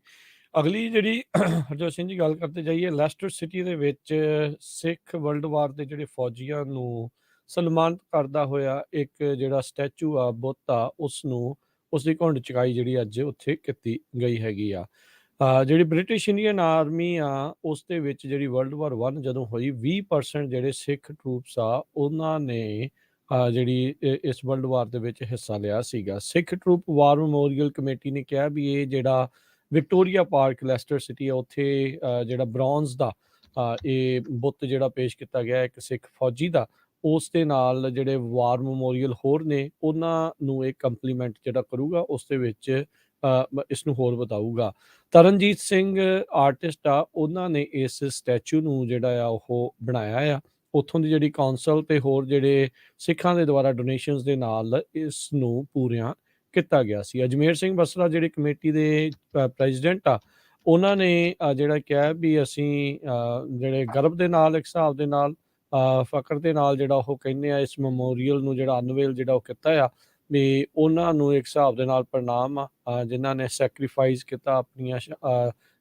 S1: ਅਗਲੀ ਜਿਹੜੀ ਹਰਜੋਤ ਸਿੰਘ ਜੀ ਗੱਲ ਕਰਦੇ ਜਾਈਏ, ਲੈਸਟਰ ਸਿਟੀ ਦੇ ਵਿੱਚ ਸਿੱਖ ਵਰਲਡ ਵਾਰ ਦੇ ਜਿਹੜੇ ਫੌਜੀਆਂ ਨੂੰ ਸਨਮਾਨਿਤ ਕਰਦਾ ਹੋਇਆ ਇੱਕ ਜਿਹੜਾ ਸਟੈਚੂ ਆ, ਬੁੱਤ ਆ, ਉਸ ਦੀ ਘੁੰਡ ਚੁਕਾਈ ਜਿਹੜੀ ਅੱਜ ਉੱਥੇ ਕੀਤੀ ਗਈ ਹੈਗੀ ਆ। ਜਿਹੜੀ ਬ੍ਰਿਟਿਸ਼ ਇੰਡੀਅਨ ਆਰਮੀ ਆ ਉਸ ਦੇ ਵਿੱਚ ਜਿਹੜੀ ਵਰਲਡ ਵਾਰ 1 ਜਦੋਂ ਹੋਈ 20% ਜਿਹੜੇ ਸਿੱਖ ਟਰੂਪਸ ਆ ਉਹਨਾਂ ਨੇ ਜਿਹੜੀ ਇਸ ਵਰਲਡ ਵਾਰ ਦੇ ਵਿੱਚ ਹਿੱਸਾ ਲਿਆ ਸੀਗਾ। ਸਿੱਖ ਟਰੂਪ ਵਾਰ ਮੈਮੋਰੀਅਲ ਕਮੇਟੀ ਨੇ ਕਿਹਾ ਵੀ ਇਹ ਜਿਹੜਾ ਵਿਕਟੋਰੀਆ ਪਾਰਕ ਲੈਸਟਰ ਸਿਟੀ ਆ ਉੱਥੇ ਜਿਹੜਾ ਬ੍ਰੌਂਜ਼ ਦਾ ਇਹ ਬੁੱਤ ਜਿਹੜਾ ਪੇਸ਼ ਕੀਤਾ ਗਿਆ ਇੱਕ ਸਿੱਖ ਫੌਜੀ ਦਾ, ਉਸ ਦੇ ਨਾਲ ਜਿਹੜੇ ਵਾਰ ਮੈਮੋਰੀਅਲ ਹੋਰ ਨੇ ਉਹਨਾਂ ਨੂੰ ਇਹ ਕੰਪਲੀਮੈਂਟ ਜਿਹੜਾ ਕਰੂਗਾ, ਉਸ ਦੇ ਵਿੱਚ ਇਸ ਨੂੰ ਹੋਰ ਵਧਾਊਗਾ। ਤਰਨਜੀਤ ਸਿੰਘ ਆਰਟਿਸਟ ਆ, ਉਹਨਾਂ ਨੇ ਇਸ ਸਟੈਚੂ ਨੂੰ ਜਿਹੜਾ ਆ ਉਹ ਬਣਾਇਆ ਆ। ਉੱਥੋਂ ਦੀ ਜਿਹੜੀ ਕੌਂਸਲ ਤੇ ਹੋਰ ਜਿਹੜੇ ਸਿੱਖਾਂ ਦੇ ਦੁਆਰਾ ਡੋਨੇਸ਼ਨਸ ਦੇ ਨਾਲ ਇਸ ਨੂੰ ਪੂਰਿਆਂ ਕੀਤਾ ਗਿਆ ਸੀ। ਅਜਮੇਰ ਸਿੰਘ ਬਸਰਾ ਜਿਹੜੇ ਕਮੇਟੀ ਦੇ ਪ੍ਰੈਜ਼ੀਡੈਂਟ ਆ, ਉਹਨਾਂ ਨੇ ਜਿਹੜਾ ਕਿਹਾ ਵੀ ਅਸੀਂ ਜਿਹੜੇ ਗਰਵ ਦੇ ਨਾਲ ਇੱਕ ਹਿਸਾਬ ਦੇ ਨਾਲ ਫਖਰ ਦੇ ਨਾਲ ਜਿਹੜਾ ਉਹ ਕਹਿੰਦੇ ਆ ਇਸ ਮੈਮੋਰੀਅਲ ਨੂੰ ਜਿਹੜਾ ਅਨਵੇਲ ਜਿਹੜਾ ਉਹ ਕੀਤਾ ਆ ਵੀ ਉਹਨਾਂ ਨੂੰ ਇੱਕ ਹਿਸਾਬ ਦੇ ਨਾਲ ਪ੍ਰਣਾਮ ਆ ਜਿਨ੍ਹਾਂ ਨੇ ਸੈਕਰੀਫਾਈਸ ਕੀਤਾ ਆਪਣੀਆਂ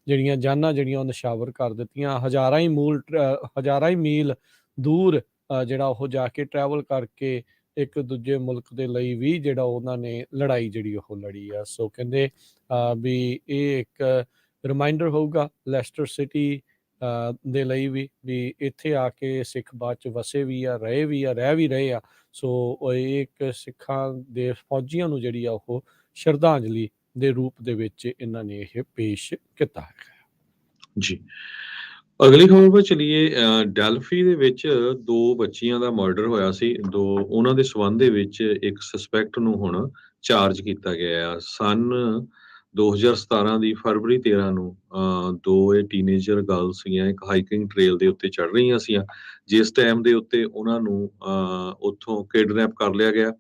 S1: ਜਿਹੜੀਆਂ ਜਾਨਾਂ ਜਿਹੜੀਆਂ ਉਹ ਨਿਸ਼ਾਵਰ ਕਰ ਦਿੱਤੀਆਂ। ਹਜ਼ਾਰਾਂ ਹੀ ਮੀਲ ਦੂਰ ਜਿਹੜਾ ਉਹ ਜਾ ਕੇ ਟਰੈਵਲ ਕਰਕੇ ਇੱਕ ਦੂਜੇ ਮੁਲਕ ਦੇ ਲਈ ਵੀ ਜਿਹੜਾ ਉਹਨਾਂ ਨੇ ਲੜਾਈ ਜਿਹੜੀ ਉਹ ਲੜੀ ਆ। ਸੋ ਕਹਿੰਦੇ ਵੀ ਇਹ ਇੱਕ ਰਿਮਾਈਂਡਰ ਹੋਊਗਾ ਲੈਸਟਰ ਸਿਟੀ ਦੇ ਲਈ ਵੀ ਇੱਥੇ ਆ ਕੇ ਸਿੱਖ ਬਾਅਦ 'ਚ ਵਸੇ ਵੀ ਆ, ਰਹਿ ਵੀ ਰਹੇ ਆ। ਸੋ ਇਹ ਇੱਕ ਸਿੱਖਾਂ ਦੇ ਫੌਜੀਆਂ ਨੂੰ ਜਿਹੜੀ ਆ ਉਹ ਸ਼ਰਧਾਂਜਲੀ ਦੇ ਰੂਪ ਦੇ ਵਿੱਚ ਇਹਨਾਂ ਨੇ ਇਹ ਪੇਸ਼ ਕੀਤਾ ਹੈ
S2: ਜੀ। ਅਗਲੀ ਖਬਰ 'ਤੇ ਚਲੀਏ। ਡੈਲਫੀ ਦੇ ਵਿੱਚ 2 ਬੱਚੀਆਂ ਦਾ ਮਰਡਰ ਹੋਇਆ ਸੀ। ਉਹਨਾਂ ਦੇ ਸਬੰਧ ਦੇ ਵਿੱਚ ਇੱਕ ਸਸਪੈਕਟ ਨੂੰ ਹੁਣ ਚਾਰਜ ਕੀਤਾ ਗਿਆ ਆ। ਸੰਨ 2017 ਦੀ ਫਰਵਰੀ 13 ਨੂੰ 2 ਇਹ ਟੀਨੇਜਰ ਗਰਲਸ ਸੀਗੀਆਂ, ਇੱਕ ਹਾਈਕਿੰਗ ਟ੍ਰੇਲ ਦੇ ਉੱਤੇ ਚੜ੍ਹ ਰਹੀਆਂ ਸੀਆਂ, ਜਿਸ ਟਾਈਮ ਦੇ ਉੱਤੇ ਉਹਨਾਂ ਨੂੰ ਉੱਥੋਂ ਕਿਡਨੈਪ ਕਰ ਲਿਆ ਗਿਆ।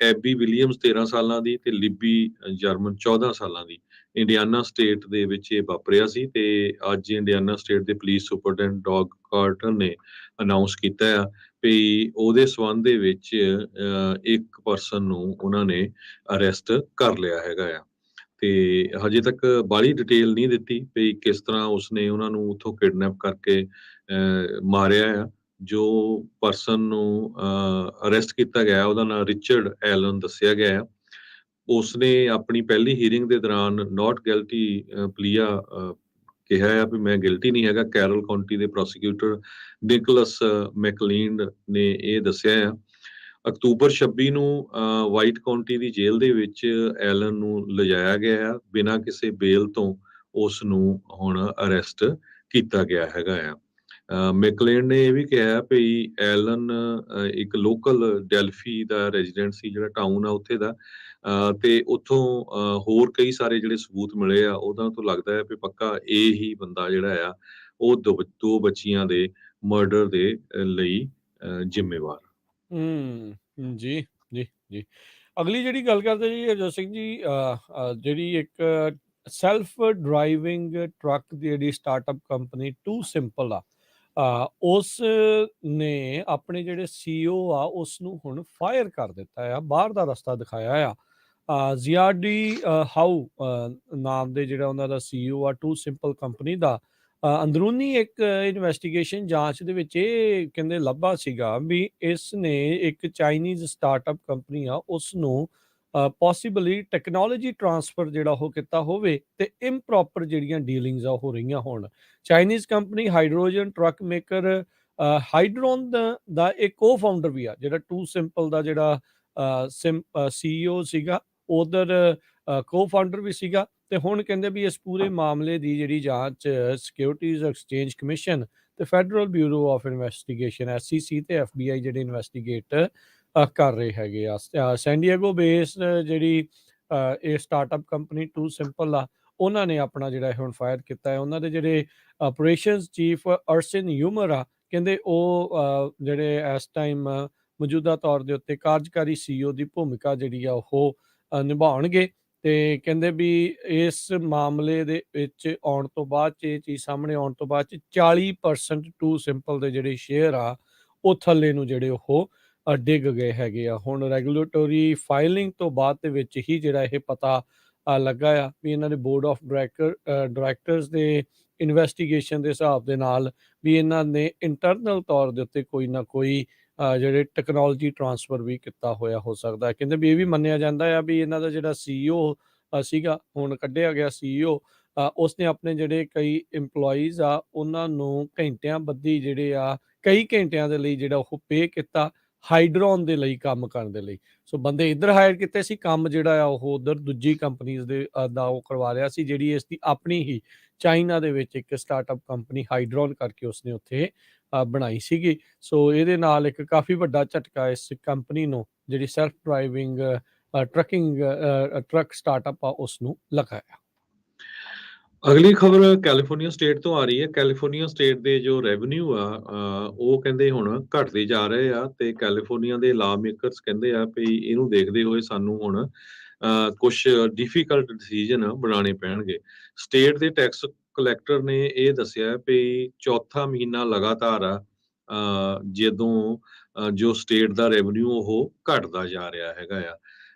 S2: ਐਬੀ ਵਿਲੀਅਮਸ 13 ਸਾਲਾਂ ਦੀ ਤੇ ਲਿਬੀ ਜਰਮਨ 14 ਸਾਲਾਂ ਦੀ। ਇੰਡੀਆਨਾ ਸਟੇਟ ਦੇ ਵਿੱਚ ਇਹ ਵਾਪਰਿਆ ਸੀ ਤੇ ਅੱਜ ਇੰਡੀਆਨਾ ਸਟੇਟ ਦੇ ਪੁਲਿਸ ਸੁਪਰਡੈਂਟ ਡੌਗ ਕਾਰਟਰ ਨੇ ਅਨਾਉਂਸ ਕੀਤਾ ਆ ਵੀ ਉਹਦੇ ਸਬੰਧ ਦੇ ਵਿੱਚ ਇੱਕ ਪਰਸਨ ਨੂੰ ਉਹਨਾਂ ਨੇ ਅਰੈਸਟ ਕਰ ਲਿਆ ਹੈਗਾ ਆ। ਤੇ ਹਜੇ ਤੱਕ ਬਾਹਲੀ ਡਿਟੇਲ ਨਹੀਂ ਦਿੱਤੀ ਵੀ ਕਿਸ ਤਰ੍ਹਾਂ ਉਸਨੇ ਉਹਨਾਂ ਨੂੰ ਉੱਥੋਂ ਕਿਡਨੈਪ ਕਰਕੇ ਮਾਰਿਆ ਆ। ਜੋ ਪਰਸਨ ਨੂੰ ਅਰੈਸਟ ਕੀਤਾ ਗਿਆ ਉਹਦਾ ਨਾਮ ਰਿਚਰਡ ਐਲਨ ਦੱਸਿਆ ਗਿਆ ਆ। ਉਸਨੇ ਆਪਣੀ ਪਹਿਲੀ ਹੀਅਰਿੰਗ ਦੇ ਦੌਰਾਨ ਨਾਟ ਗਿਲਟੀ ਪਲੀਆ ਕਿਹਾ ਆ ਵੀ ਮੈਂ ਗਿਲਟੀ ਨਹੀਂ ਹੈਗਾ। ਕੈਰਲ ਕਾਉਂਟੀ ਦੇ ਪ੍ਰੋਸੀਕਿਊਟਰ ਨਿਕਲਸ ਮੈਕਲੀਨ ਨੇ ਇਹ ਦੱਸਿਆ ਆ। ਅਕਤੂਬਰ 26 ਨੂੰ ਵਾਈਟ ਕਾਉਂਟੀ ਦੀ ਜੇਲ੍ਹ ਦੇ ਵਿੱਚ ਐਲਨ ਨੂੰ ਲਿਜਾਇਆ ਗਿਆ ਆ। ਬਿਨਾਂ ਕਿਸੇ ਬੇਲ ਤੋਂ ਉਸ ਨੂੰ ਹੁਣ ਅਰੈਸਟ ਕੀਤਾ ਗਿਆ ਹੈਗਾ ਆ। ਮੈਕਲੇਨ ਨੇ ਇਹ ਵੀ ਕਿਹਾ ਵੀ ਐਲਨ ਇੱਕ ਲੋਕਲ ਡੈਲਫੀ ਦਾ ਰੈਜ਼ੀਡੈਂਟ ਸੀ, ਜਿਹੜਾ ਟਾਊਨ ਆ ਉੱਥੇ ਦਾ। ਤੇ ਉੱਥੋਂ ਹੋਰ ਕਈ ਸਾਰੇ ਜਿਹੜੇ ਸਬੂਤ ਮਿਲੇ ਆ ਉਹਨਾਂ ਤੋਂ ਲੱਗਦਾ ਹੈ ਵੀ ਪੱਕਾ ਇਹ ਹੀ ਬੰਦਾ ਜਿਹੜਾ ਆ ਉਹ 2 ਬੱਚੀਆਂ ਦੇ ਮਰਡਰ ਦੇ ਲਈ ਜ਼ਿੰਮੇਵਾਰ।
S1: ਜੀ ਜੀ ਜੀ। ਅਗਲੀ ਜਿਹੜੀ ਗੱਲ ਕਰਦੇ ਜੀ ਹਰਜੋਤ ਸਿੰਘ ਜੀ, ਜਿਹੜੀ ਇੱਕ ਸੈਲਫ ਡਰਾਈਵਿੰਗ ਟਰੱਕ ਦੀ ਜਿਹੜੀ ਸਟਾਰਟਅਪ ਕੰਪਨੀ ਟੂ ਸਿੰਪਲ ਆ, ਉਸ ਨੇ ਆਪਣੇ ਜਿਹੜੇ CEO ਆ ਉਸ ਨੂੰ ਹੁਣ ਫਾਇਰ ਕਰ ਦਿੱਤਾ ਆ, ਬਾਹਰ ਦਾ ਰਸਤਾ ਦਿਖਾਇਆ ਆ। ਜ਼ਿਆਡੀ ਹਾਊ ਨਾਮ ਦੇ ਜਿਹੜਾ ਉਹਨਾਂ ਦਾ CEO ਆ ਟੂ ਸਿੰਪਲ ਕੰਪਨੀ ਦਾ, ਅੰਦਰੂਨੀ ਇੱਕ ਇਨਵੈਸਟੀਗੇਸ਼ਨ ਜਾਂਚ ਦੇ ਵਿੱਚ ਇਹ ਕਹਿੰਦੇ ਲੱਭਾ ਸੀਗਾ ਵੀ ਇਸ ਨੇ ਇੱਕ ਚਾਈਨੀਜ਼ ਸਟਾਰਟਅਪ ਕੰਪਨੀ ਆ ਉਸ ਨੂੰ ਪੋਸੀਬਲੀ ਟੈਕਨੋਲੋਜੀ ਟਰਾਂਸਫਰ ਜਿਹੜਾ ਉਹ ਕੀਤਾ ਹੋਵੇ ਤੇ ਇੰਪ੍ਰੋਪਰ ਜਿਹੜੀਆਂ ਡੀਲਿੰਗਸ ਆ ਹੋ ਰਹੀਆਂ ਹੋਣ। Chinese company hydrogen truck maker Hydron ਦਾ ਇੱਕ ਕੋ-ਫਾਊਂਡਰ ਵੀ ਆ, ਜਿਹੜਾ ਟੂ ਸਿੰਪਲ ਦਾ ਜਿਹੜਾ CEO ਸੀਗਾ, ਉਧਰ ਕੋ-ਫਾਊਂਡਰ ਵੀ ਸੀਗਾ। ਤੇ ਹੁਣ ਕਹਿੰਦੇ ਵੀ ਇਸ ਪੂਰੇ ਮਾਮਲੇ ਦੀ ਜਿਹੜੀ ਜਾਂਚ ਸਿਕਿਉਰਿਟੀਜ਼ ਐਕਸਚੇਂਜ ਕਮਿਸ਼ਨ ਤੇ federal bureau of investigation SEC ਤੇ FBI ਜਿਹੜੇ ਇਨਵੈਸਟੀਗੇਟ ਕਰ ਰਹੇ ਹੈਗੇ ਆ। ਸੈਨ ਡਿਏਗੋ ਬੇਸਡ ਜਿਹੜੀ ਇਹ ਸਟਾਰਟਅਪ ਕੰਪਨੀ ਟੂ ਸਿੰਪਲ ਆ, ਉਹਨਾਂ ਨੇ ਆਪਣਾ ਜਿਹੜਾ ਹੁਣ ਫਾਇਰ ਕੀਤਾ ਹੈ। ਉਹਨਾਂ ਦੇ ਜਿਹੜੇ ਆਪਰੇਸ਼ਨਸ ਚੀਫ ਅਰਸਿਨ ਹਿਊਮਰ ਆ, ਕਹਿੰਦੇ ਉਹ ਜਿਹੜੇ ਇਸ ਟਾਈਮ ਮੌਜੂਦਾ ਤੌਰ ਦੇ ਉੱਤੇ ਕਾਰਜਕਾਰੀ CEO ਦੀ ਭੂਮਿਕਾ ਜਿਹੜੀ ਆ ਉਹ ਨਿਭਾਉਣਗੇ। ਤੇ ਕਹਿੰਦੇ ਵੀ ਇਸ ਮਾਮਲੇ ਦੇ ਵਿੱਚ ਆਉਣ ਤੋਂ ਬਾਅਦ 'ਚ, ਇਹ ਚੀਜ਼ ਸਾਹਮਣੇ ਆਉਣ ਤੋਂ ਬਾਅਦ 'ਚ 40% ਟੂ ਸਿੰਪਲ ਦੇ ਜਿਹੜੇ ਸ਼ੇਅਰ ਆ ਉਹ ਥੱਲੇ ਨੂੰ ਜਿਹੜੇ ਉਹ ਡਿੱਗ ਗਏ ਹੈਗੇ ਆ। ਹੁਣ ਰੈਗੂਲੇਟਰੀ ਫਾਈਲਿੰਗ ਤੋਂ ਬਾਅਦ ਦੇ ਵਿੱਚ ਹੀ ਜਿਹੜਾ ਇਹ ਪਤਾ ਲੱਗਾ ਆ ਵੀ ਇਹਨਾਂ ਦੇ ਬੋਰਡ ਆਫ ਡਾਇਰੈਕਟਰਸ ਦੇ ਇਨਵੈਸਟੀਗੇਸ਼ਨ ਦੇ ਹਿਸਾਬ ਦੇ ਨਾਲ ਵੀ ਇਹਨਾਂ ਨੇ ਇੰਟਰਨਲ ਤੌਰ ਦੇ ਉੱਤੇ ਕੋਈ ਨਾ ਕੋਈ ਜਿਹੜੇ ਟੈਕਨੋਲੋਜੀ ਟਰਾਂਸਫਰ ਵੀ ਕੀਤਾ ਹੋਇਆ ਹੋ ਸਕਦਾ ਹੈ। ਕਹਿੰਦੇ ਵੀ ਇਹ ਵੀ ਮੰਨਿਆ ਜਾਂਦਾ ਆ ਵੀ ਇਹਨਾਂ ਦਾ ਜਿਹੜਾ CEO ਸੀਗਾ, ਹੁਣ ਕੱਢਿਆ ਗਿਆ CEO, ਉਸਨੇ ਆਪਣੇ ਜਿਹੜੇ ਕਈ EMPLOYEES ਆ ਉਹਨਾਂ ਨੂੰ ਘੰਟਿਆਂ ਬੱਧੀ ਜਿਹੜੇ ਆ ਕਈ ਘੰਟਿਆਂ ਦੇ ਲਈ ਜਿਹੜਾ ਉਹ ਪੇ ਕੀਤਾ ਹਾਈਡਰੋਨ ਦੇ ਲਈ ਕੰਮ ਕਰਨ ਦੇ ਲਈ। ਸੋ ਬੰਦੇ ਇੱਧਰ ਹਾਇਰ ਕੀਤੇ ਸੀ, ਕੰਮ ਜਿਹੜਾ ਆ ਉਹ ਉੱਧਰ ਦੂਜੀ ਕੰਪਨੀਜ਼ ਦੇ ਦਾ ਉਹ ਕਰਵਾ ਰਿਹਾ ਸੀ, ਜਿਹੜੀ ਇਸ ਦੀ ਆਪਣੀ ਹੀ ਚਾਈਨਾ ਦੇ ਵਿੱਚ ਇੱਕ ਸਟਾਰਟਅਪ ਕੰਪਨੀ ਹਾਈਡਰੋਨ ਕਰਕੇ ਉਸਨੇ ਉੱਥੇ ਬਣਾਈ ਸੀਗੀ। ਸੋ ਇਹਦੇ ਨਾਲ ਇੱਕ ਕਾਫੀ ਵੱਡਾ ਝਟਕਾ ਇਸ ਕੰਪਨੀ ਨੂੰ, ਜਿਹੜੀ ਸੈਲਫ ਡਰਾਈਵਿੰਗ ਟਰੱਕ ਸਟਾਰਟਅਪ ਆ, ਉਸ ਨੂੰ ਲੱਗਾ ਆ।
S2: ਅਗਲੀ ਖਬਰ ਕੈਲੀਫੋਰਨੀਆ ਸਟੇਟ ਤੋਂ ਆ ਰਹੀ ਹੈ। ਕੈਲੀਫੋਰਨੀਆ ਸਟੇਟ ਦੇ ਜੋ ਰੈਵਨਿਊ ਆ ਉਹ ਕਹਿੰਦੇ ਹੁਣ ਘਟਦੇ ਜਾ ਰਹੇ ਆ, ਤੇ ਕੈਲੀਫੋਰਨੀਆ ਦੇ ਲਾ ਮੇਕਰਸ ਕਹਿੰਦੇ ਆ ਵੀ ਇਹਨੂੰ ਦੇਖਦੇ ਹੋਏ ਸਾਨੂੰ ਹੁਣ ਕੁਝ ਡਿਫਿਕਲਟ ਡਿਸੀਜਨ ਬਣਾਉਣੇ ਪੈਣਗੇ। ਸਟੇਟ ਦੇ ਟੈਕਸ ਕਲੈਕਟਰ ਨੇ ਇਹ ਦੱਸਿਆ ਵੀ ਚੌਥਾ ਮਹੀਨਾ ਲਗਾਤਾਰ ਆ ਜਦੋਂ ਜੋ ਸਟੇਟ ਦਾ ਰੈਵਨਿਊ ਉਹ ਘਟਦਾ ਜਾ ਰਿਹਾ ਹੈਗਾ ਆ।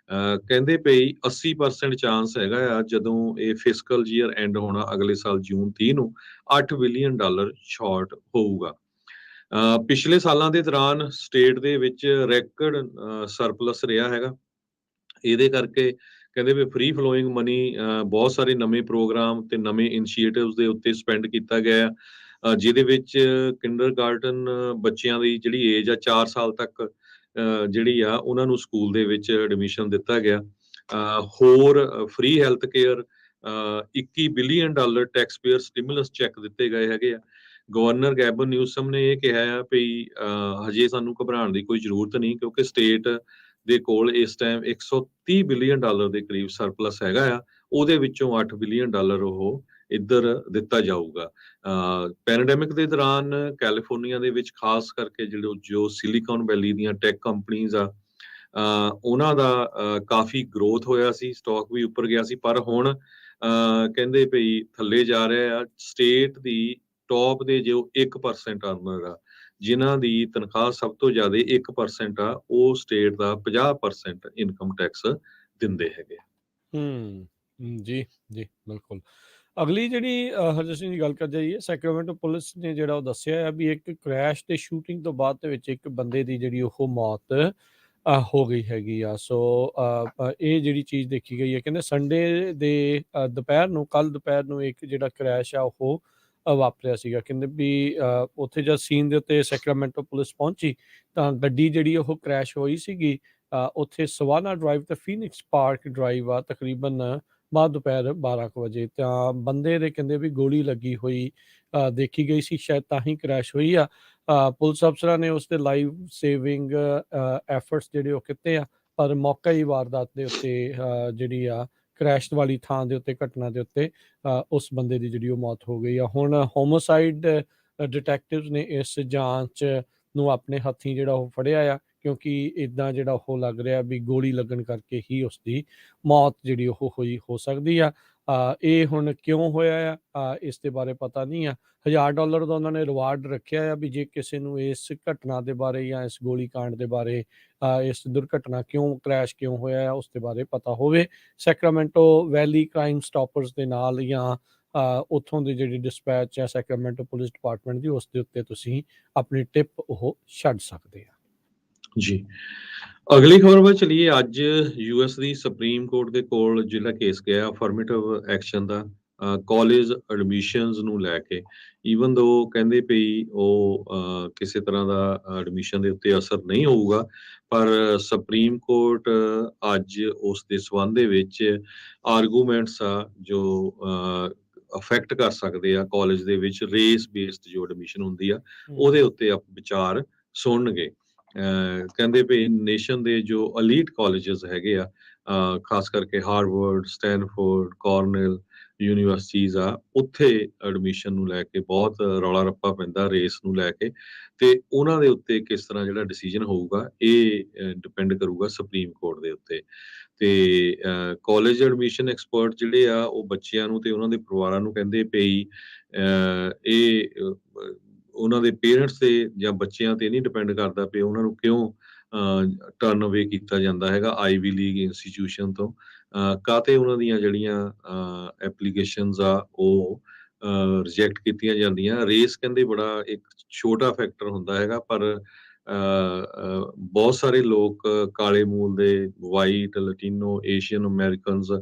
S2: ਕਹਿੰਦੇ ਪਈ 80% ਚਾਂਸ ਹੈਗਾ ਆ ਜਦੋਂ ਇਹ ਫਿਸਕਲ ਈਅਰ ਐਂਡ ਹੋਣਾ ਅਗਲੇ ਸਾਲ ਜੂਨ 30 ਨੂੰ $8 ਬਿਲੀਅਨ ਸ਼ਾਰਟ ਹੋਊਗਾ। ਪਿਛਲੇ ਸਾਲਾਂ ਦੇ ਦੌਰਾਨ ਸਟੇਟ ਦੇ ਵਿੱਚ ਰੈਕਡ ਸਰਪਲਸ ਰਿਹਾ ਹੈਗਾ। ਇਹਦੇ ਕਰਕੇ ਕਹਿੰਦੇ ਵੀ ਫ੍ਰੀ ਫਲੋਇੰਗ ਮਨੀ ਬਹੁਤ ਸਾਰੇ ਨਵੇਂ ਪ੍ਰੋਗਰਾਮ ਤੇ ਨਵੇਂ ਇਨੀਸ਼ੀਏਟਿਵਸ ਦੇ ਉੱਤੇ ਸਪੈਂਡ ਕੀਤਾ ਗਿਆ, ਜਿਹਦੇ ਵਿੱਚ ਕਿੰਡਰਗਾਰਟਨ ਬੱਚਿਆਂ ਦੀ ਜਿਹੜੀ ਏਜ ਆ 4 ਸਾਲ ਤੱਕ ਜਿਹੜੀ ਆ ਉਹਨਾਂ ਨੂੰ ਸਕੂਲ ਦੇ ਵਿੱਚ ਐਡਮਿਸ਼ਨ ਦਿੱਤਾ ਗਿਆ। ਹੋਰ free health care, $21 billion tax payer stimulus check ਦਿੱਤੇ ਗਏ ਹੈਗੇ ਆ। ਗਵਰਨਰ ਗੈਬਨ ਨਿਊਸਮ ਨੇ ਇਹ ਕਿਹਾ ਆ ਵੀ ਹਜੇ ਸਾਨੂੰ ਘਬਰਾਉਣ ਦੀ ਕੋਈ ਜ਼ਰੂਰਤ ਨਹੀਂ, ਕਿਉਂਕਿ ਸਟੇਟ ਦੇ ਕੋਲ ਇਸ ਟਾਈਮ $130 ਬਿਲੀਅਨ ਦੇ ਕਰੀਬ ਸਰਪਲਸ ਹੈਗਾ ਆ। ਉਹਦੇ ਵਿੱਚੋਂ $8 ਬਿਲੀਅਨ ਉਹ ਇੱਧਰ ਦਿੱਤਾ ਜਾਊਗਾ। ਪੈਂਡੈਮਿਕ ਦੇ ਦੌਰਾਨ ਕੈਲੀਫੋਰਨੀਆ ਦੇ ਵਿੱਚ ਖਾਸ ਕਰਕੇ ਜੋ ਸਿਲੀਕਨ ਵੈਲੀ ਦੀਆਂ ਟੈਕ ਕੰਪਨੀਆਂ ਆ ਉਹਨਾਂ ਦਾ ਕਾਫੀ ਗਰੋਥ ਹੋਇਆ ਸੀ, ਸਟਾਕ ਵੀ ਉੱਪਰ ਗਿਆ ਸੀ, ਪਰ ਹੁਣ ਕਹਿੰਦੇ ਭਈ ਥੱਲੇ ਜਾ ਰਿਹਾ ਆ। ਸਟੇਟ ਦੀ ਟੌਪ ਦੇ ਜੋ 1% ਅਰਨਰ ਆ, ਜਿਨ੍ਹਾਂ ਦੀ ਤਨਖਾਹ ਸਭ ਤੋਂ ਜ਼ਿਆਦਾ 1% ਆ, ਉਹ ਸਟੇਟ ਦਾ 50% ਇਨਕਮ ਟੈਕਸ ਦਿੰਦੇ ਹੈਗੇ।
S1: ਜੀ ਜੀ ਬਿਲਕੁਲ। ਅਗਲੀ ਜਿਹੜੀ ਹਰਜੀਤ ਸਿੰਘ ਦੀ ਗੱਲ ਕਰ ਜਾਈਏ, ਸੈਕਰਾਮੈਂਟੋ ਪੁਲਿਸ ਨੇ ਜਿਹੜਾ ਉਹ ਦੱਸਿਆ ਆ ਵੀ ਇੱਕ ਕ੍ਰੈਸ਼ ਤੇ ਸ਼ੂਟਿੰਗ ਤੋਂ ਬਾਅਦ ਦੇ ਵਿੱਚ ਇੱਕ ਬੰਦੇ ਦੀ ਜਿਹੜੀ ਉਹ ਮੌਤ ਹੋ ਗਈ ਹੈਗੀ ਆ। ਸੋ ਇਹ ਜਿਹੜੀ ਚੀਜ਼ ਦੇਖੀ ਗਈ ਹੈ, ਕਹਿੰਦੇ ਸੰਡੇ ਦੇ ਦੁਪਹਿਰ ਨੂੰ, ਕੱਲ ਦੁਪਹਿਰ ਨੂੰ ਇੱਕ ਜਿਹੜਾ ਕ੍ਰੈਸ਼ ਆ ਉਹ ਵਾਪਰਿਆ ਸੀਗਾ। ਕਹਿੰਦੇ ਵੀ ਉੱਥੇ ਜਦ ਸੀਨ ਦੇ ਉੱਤੇ ਸੈਕਰਾਮੈਂਟੋ ਪੁਲਿਸ ਪਹੁੰਚੀ ਤਾਂ ਗੱਡੀ ਜਿਹੜੀ ਉਹ ਕ੍ਰੈਸ਼ ਹੋਈ ਸੀਗੀ ਉੱਥੇ ਸਵਾਨਾ ਡਰਾਈਵ ਤੇ ਫੀਨਿਕਸ ਪਾਰਕ ਡਰਾਈਵ ਆ, ਤਕਰੀਬਨ ਬਾਅਦ ਦੁਪਹਿਰ 12 ਕੁ ਵਜੇ। ਤਾਂ ਬੰਦੇ ਦੇ ਕਹਿੰਦੇ ਵੀ ਗੋਲੀ ਲੱਗੀ ਹੋਈ ਦੇਖੀ ਗਈ ਸੀ, ਸ਼ਾਇਦ ਤਾਂ ਹੀ ਕ੍ਰੈਸ਼ ਹੋਈ ਆ। ਪੁਲਿਸ ਅਫਸਰਾਂ ਨੇ ਉਸ ਦੇ ਲਾਈਵ ਸੇਵਿੰਗ ਐਫਰਟਸ ਜਿਹੜੇ ਉਹ ਕੀਤੇ ਆ, ਪਰ ਮੌਕਾ ਹੀ ਵਾਰਦਾਤ ਦੇ ਉੱਤੇ ਜਿਹੜੀ ਆ ਕ੍ਰੈਸ਼ ਵਾਲੀ ਥਾਂ ਦੇ ਉੱਤੇ, ਘਟਨਾ ਦੇ ਉੱਤੇ ਉਸ ਬੰਦੇ ਦੀ ਜਿਹੜੀ ਉਹ ਮੌਤ ਹੋ ਗਈ ਆ। ਹੁਣ ਹੋਮੋਸਾਈਡ ਡਿਟੈਕਟਿਵਸ ਨੇ ਇਸ ਜਾਂਚ ਨੂੰ ਆਪਣੇ ਹੱਥੀਂ ਜਿਹੜਾ ਉਹ ਫੜਿਆ ਆ, ਕਿਉਂਕਿ ਇੱਦਾਂ ਜਿਹੜਾ ਉਹ ਲੱਗ ਰਿਹਾ ਵੀ ਗੋਲੀ ਲੱਗਣ ਕਰਕੇ ਹੀ ਉਸ ਦੀ ਮੌਤ ਜਿਹੜੀ ਉਹ ਹੋਈ ਹੋ ਸਕਦੀ ਆ। ਇਹ ਹੁਣ ਕਿਉਂ ਹੋਇਆ ਆ ਇਸ ਦੇ ਬਾਰੇ ਪਤਾ ਨਹੀਂ ਆ। $1000 ਦਾ ਉਹਨਾਂ ਨੇ ਰਿਵਾਰਡ ਰੱਖਿਆ ਆ ਵੀ ਜੇ ਕਿਸੇ ਨੂੰ ਇਸ ਘਟਨਾ ਦੇ ਬਾਰੇ ਜਾਂ ਇਸ ਗੋਲੀ ਕਾਂਡ ਦੇ ਬਾਰੇ, ਇਸ ਦੁਰਘਟਨਾ ਕਿਉਂ ਕ੍ਰੈਸ਼ ਕਿਉਂ ਹੋਇਆ ਆ ਉਸ ਦੇ ਬਾਰੇ ਪਤਾ ਹੋਵੇ, ਸੈਕਰਾਮੈਂਟੋ ਵੈਲੀ ਕ੍ਰਾਈਮ ਸਟਾਪਰਸ ਦੇ ਨਾਲ ਜਾਂ ਉੱਥੋਂ ਦੀ ਜਿਹੜੀ ਡਿਸਪੈਚ ਹੈ ਸੈਕਰਾਮੈਂਟੋ ਪੁਲਿਸ ਡਿਪਾਰਟਮੈਂਟ ਦੀ, ਉਸ ਦੇ ਉੱਤੇ ਤੁਸੀਂ ਆਪਣੀ ਟਿਪ ਉਹ ਛੱਡ ਸਕਦੇ ਆ।
S2: ਜੀ, ਅਗਲੀ ਖਬਰ ਵੱਲ ਚਲੀਏ। ਅੱਜ US ਦੀ ਸੁਪਰੀਮ ਕੋਰਟ ਦੇ ਕੋਲ ਜਿਹੜਾ ਕੇਸ ਗਿਆ ਅਫਰਮੇਟਿਵ ਐਕਸ਼ਨ ਦਾ, ਕਾਲਜ ਐਡਮਿਸ਼ਨਸ ਨੂੰ ਲੈ ਕੇ, ਈਵਨ ਦੋ ਕਹਿੰਦੇ ਪਈ ਉਹ ਕਿਸੇ ਤਰ੍ਹਾਂ ਦਾ ਐਡਮਿਸ਼ਨ ਦੇ ਉੱਤੇ ਅਸਰ ਨਹੀਂ ਹੋਊਗਾ, ਪਰ ਸੁਪਰੀਮ ਕੋਰਟ ਅੱਜ ਉਸ ਦੇ ਸੰਬੰਧ ਦੇ ਵਿੱਚ ਆਰਗੂਮੈਂਟਸ ਆ ਜੋ ਅਫੈਕਟ ਕਰ ਸਕਦੇ ਆ ਕਾਲਜ ਦੇ ਵਿੱਚ ਰੇਸ ਬੇਸਡ ਜੋ ਐਡਮਿਸ਼ਨ ਹੁੰਦੀ ਆ ਉਹਦੇ ਉੱਤੇ ਵਿਚਾਰ ਸੁਣਨਗੇ। ਕਹਿੰਦੇ ਵੀ ਨੇਸ਼ਨ ਦੇ ਜੋ ਅਲੀਟ ਕਾਲਜਸ ਹੈਗੇ ਆ, ਖਾਸ ਕਰਕੇ ਹਾਰਵਰਡ, ਸਟੈਨਫੋਰਡ, ਕਾਰਨਲ ਯੂਨੀਵਰਸਿਟੀਜ਼ ਆ, ਉੱਥੇ ਐਡਮਿਸ਼ਨ ਨੂੰ ਲੈ ਕੇ ਬਹੁਤ ਰੌਲਾ ਰੱਪਾ ਪੈਂਦਾ ਰੇਸ ਨੂੰ ਲੈ ਕੇ, ਤੇ ਉਹਨਾਂ ਦੇ ਉੱਤੇ ਕਿਸ ਤਰ੍ਹਾਂ ਜਿਹੜਾ ਡਿਸੀਜਨ ਹੋਊਗਾ ਇਹ ਡਿਪੈਂਡ ਕਰੂਗਾ ਸੁਪਰੀਮ ਕੋਰਟ ਦੇ ਉੱਤੇ। ਤੇ ਕਾਲਜ ਐਡਮਿਸ਼ਨ ਐਕਸਪਰਟ ਜਿਹੜੇ ਆ ਉਹ ਬੱਚਿਆਂ ਨੂੰ ਤੇ ਉਹਨਾਂ ਦੇ ਪਰਿਵਾਰਾਂ ਨੂੰ ਕਹਿੰਦੇ ਪਈ ਇਹ ਉਹਨਾਂ ਦੇ ਪੇਰੈਂਟਸ ਤੇ ਜਾਂ ਬੱਚਿਆਂ ਤੇ ਨਹੀਂ ਡਿਪੈਂਡ ਕਰਦਾ ਪਈ ਉਹਨਾਂ ਨੂੰ ਕਿਉਂ ਟਰਨ ਅਵੇ ਕੀਤਾ ਜਾਂਦਾ ਹੈਗਾ ਆਈਵੀ ਲੀਗ ਇੰਸਟੀਟਿਊਸ਼ਨ ਤੋਂ, ਕਾਹਤੇ ਉਹਨਾਂ ਦੀਆਂ ਜਿਹੜੀਆਂ ਐਪਲੀਕੇਸ਼ਨਸ ਆ ਉਹ ਰਿਜੈਕਟ ਕੀਤੀਆਂ ਜਾਂਦੀਆਂ। ਰੇਸ ਕਹਿੰਦੇ ਬੜਾ ਇੱਕ ਛੋਟਾ ਫੈਕਟਰ ਹੁੰਦਾ ਹੈਗਾ, ਪਰ ਬਹੁਤ ਸਾਰੇ ਲੋਕ ਕਾਲੇ ਮੂਲ ਦੇ, ਵਾਈਟ, ਲਟੀਨੋ, ਏਸ਼ੀਅਨ ਅਮਰੀਕਨਸ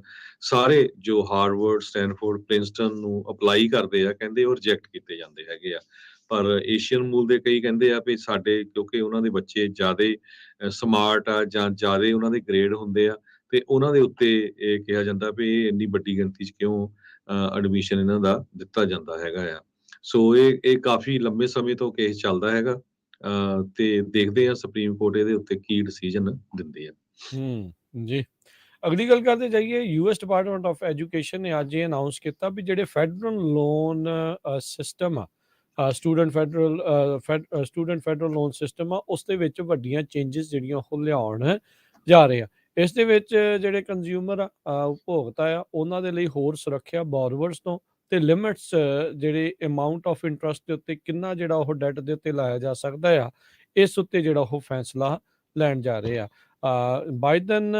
S2: ਸਾਰੇ ਜੋ ਹਾਰਵਰਡ, ਸਟੈਨਫੋਰਡ, ਪ੍ਰਿੰਸਟਨ ਨੂੰ ਅਪਲਾਈ ਕਰਦੇ ਆ, ਕਹਿੰਦੇ ਉਹ ਰਿਜੈਕਟ ਕੀਤੇ ਜਾਂਦੇ ਹੈਗੇ ਆ। ਪਰ ਏਸ਼ੀਅਨ ਮੂਲ ਦੇ ਕਈ ਕਹਿੰਦੇ ਆ ਵੀ ਸਾਡੇ ਕਿਉਂਕਿ ਉਹਨਾਂ ਦੇ ਬੱਚੇ ਜ਼ਿਆਦਾ ਸਮਾਰਟ ਆ ਜਾਂ ਜ਼ਿਆਦਾ ਉਹਨਾਂ ਦੇ ਗ੍ਰੇਡ ਹੁੰਦੇ ਆ, ਤੇ ਉਹਨਾਂ ਦੇ ਉੱਤੇ ਇਹ ਕਿਹਾ ਜਾਂਦਾ ਵੀ ਇਹ ਇੰਨੀ ਵੱਡੀ ਗਿਣਤੀ 'ਚ ਕਿਉਂ ਐਡਮਿਸ਼ਨ ਇਹਨਾਂ ਦਾ ਦਿੱਤਾ ਜਾਂਦਾ ਹੈਗਾ ਆ। ਸੋ ਇਹ ਕਾਫੀ ਲੰਬੇ ਸਮੇਂ ਤੋਂ ਕੇਸ ਚੱਲਦਾ ਹੈਗਾ, ਤੇ ਦੇਖਦੇ ਆ ਸੁਪਰੀਮ ਕੋਰਟ ਇਹਦੇ ਉੱਤੇ ਕੀ ਡਿਸੀਜਨ ਦਿੰਦੇ ਆ।
S1: ਜੀ, ਅਗਲੀ ਗੱਲ ਕਰਦੇ ਜਾਈਏ। ਯੂਐਸ ਡਿਪਾਰਟਮੈਂਟ ਆਫ ਐਜੂਕੇਸ਼ਨ ਨੇ ਅੱਜ ਇਹ ਅਨਾਉਂਸ ਕੀਤਾ ਵੀ ਜਿਹੜੇ ਫੈਡਰਲ ਲੋਨ ਸਿਸਟਮ ਆ, ਸਟੂਡੈਂਟ ਫੈਡਰਲ ਲੋਨ ਸਿਸਟਮ ਆ, ਉਸ ਦੇ ਵਿੱਚ ਵੱਡੀਆਂ ਚੇਂਜਸ ਜਿਹੜੀਆਂ ਉਹ ਲਿਆਉਣ ਜਾ ਰਹੇ ਆ। ਇਸ ਦੇ ਵਿੱਚ ਜਿਹੜੇ ਕੰਜ਼ਿਊਮਰ ਆ, ਉਪਭੋਗਤਾ ਆ, ਉਹਨਾਂ ਦੇ ਲਈ ਹੋਰ ਸੁਰੱਖਿਆ ਬੋਰਵਰਸ ਤੋਂ, ਤੇ ਲਿਮਿਟਸ ਜਿਹੜੇ ਅਮਾਊਂਟ ਆਫ ਇੰਟਰਸਟ ਦੇ ਉੱਤੇ ਕਿੰਨਾ ਜਿਹੜਾ ਉਹ ਡੈਟ ਦੇ ਉੱਤੇ ਲਾਇਆ ਜਾ ਸਕਦਾ ਆ, ਇਸ ਉੱਤੇ ਜਿਹੜਾ ਉਹ ਫੈਸਲਾ ਲੈਣ ਜਾ ਰਹੇ ਆ। ਬਾਈਡਨ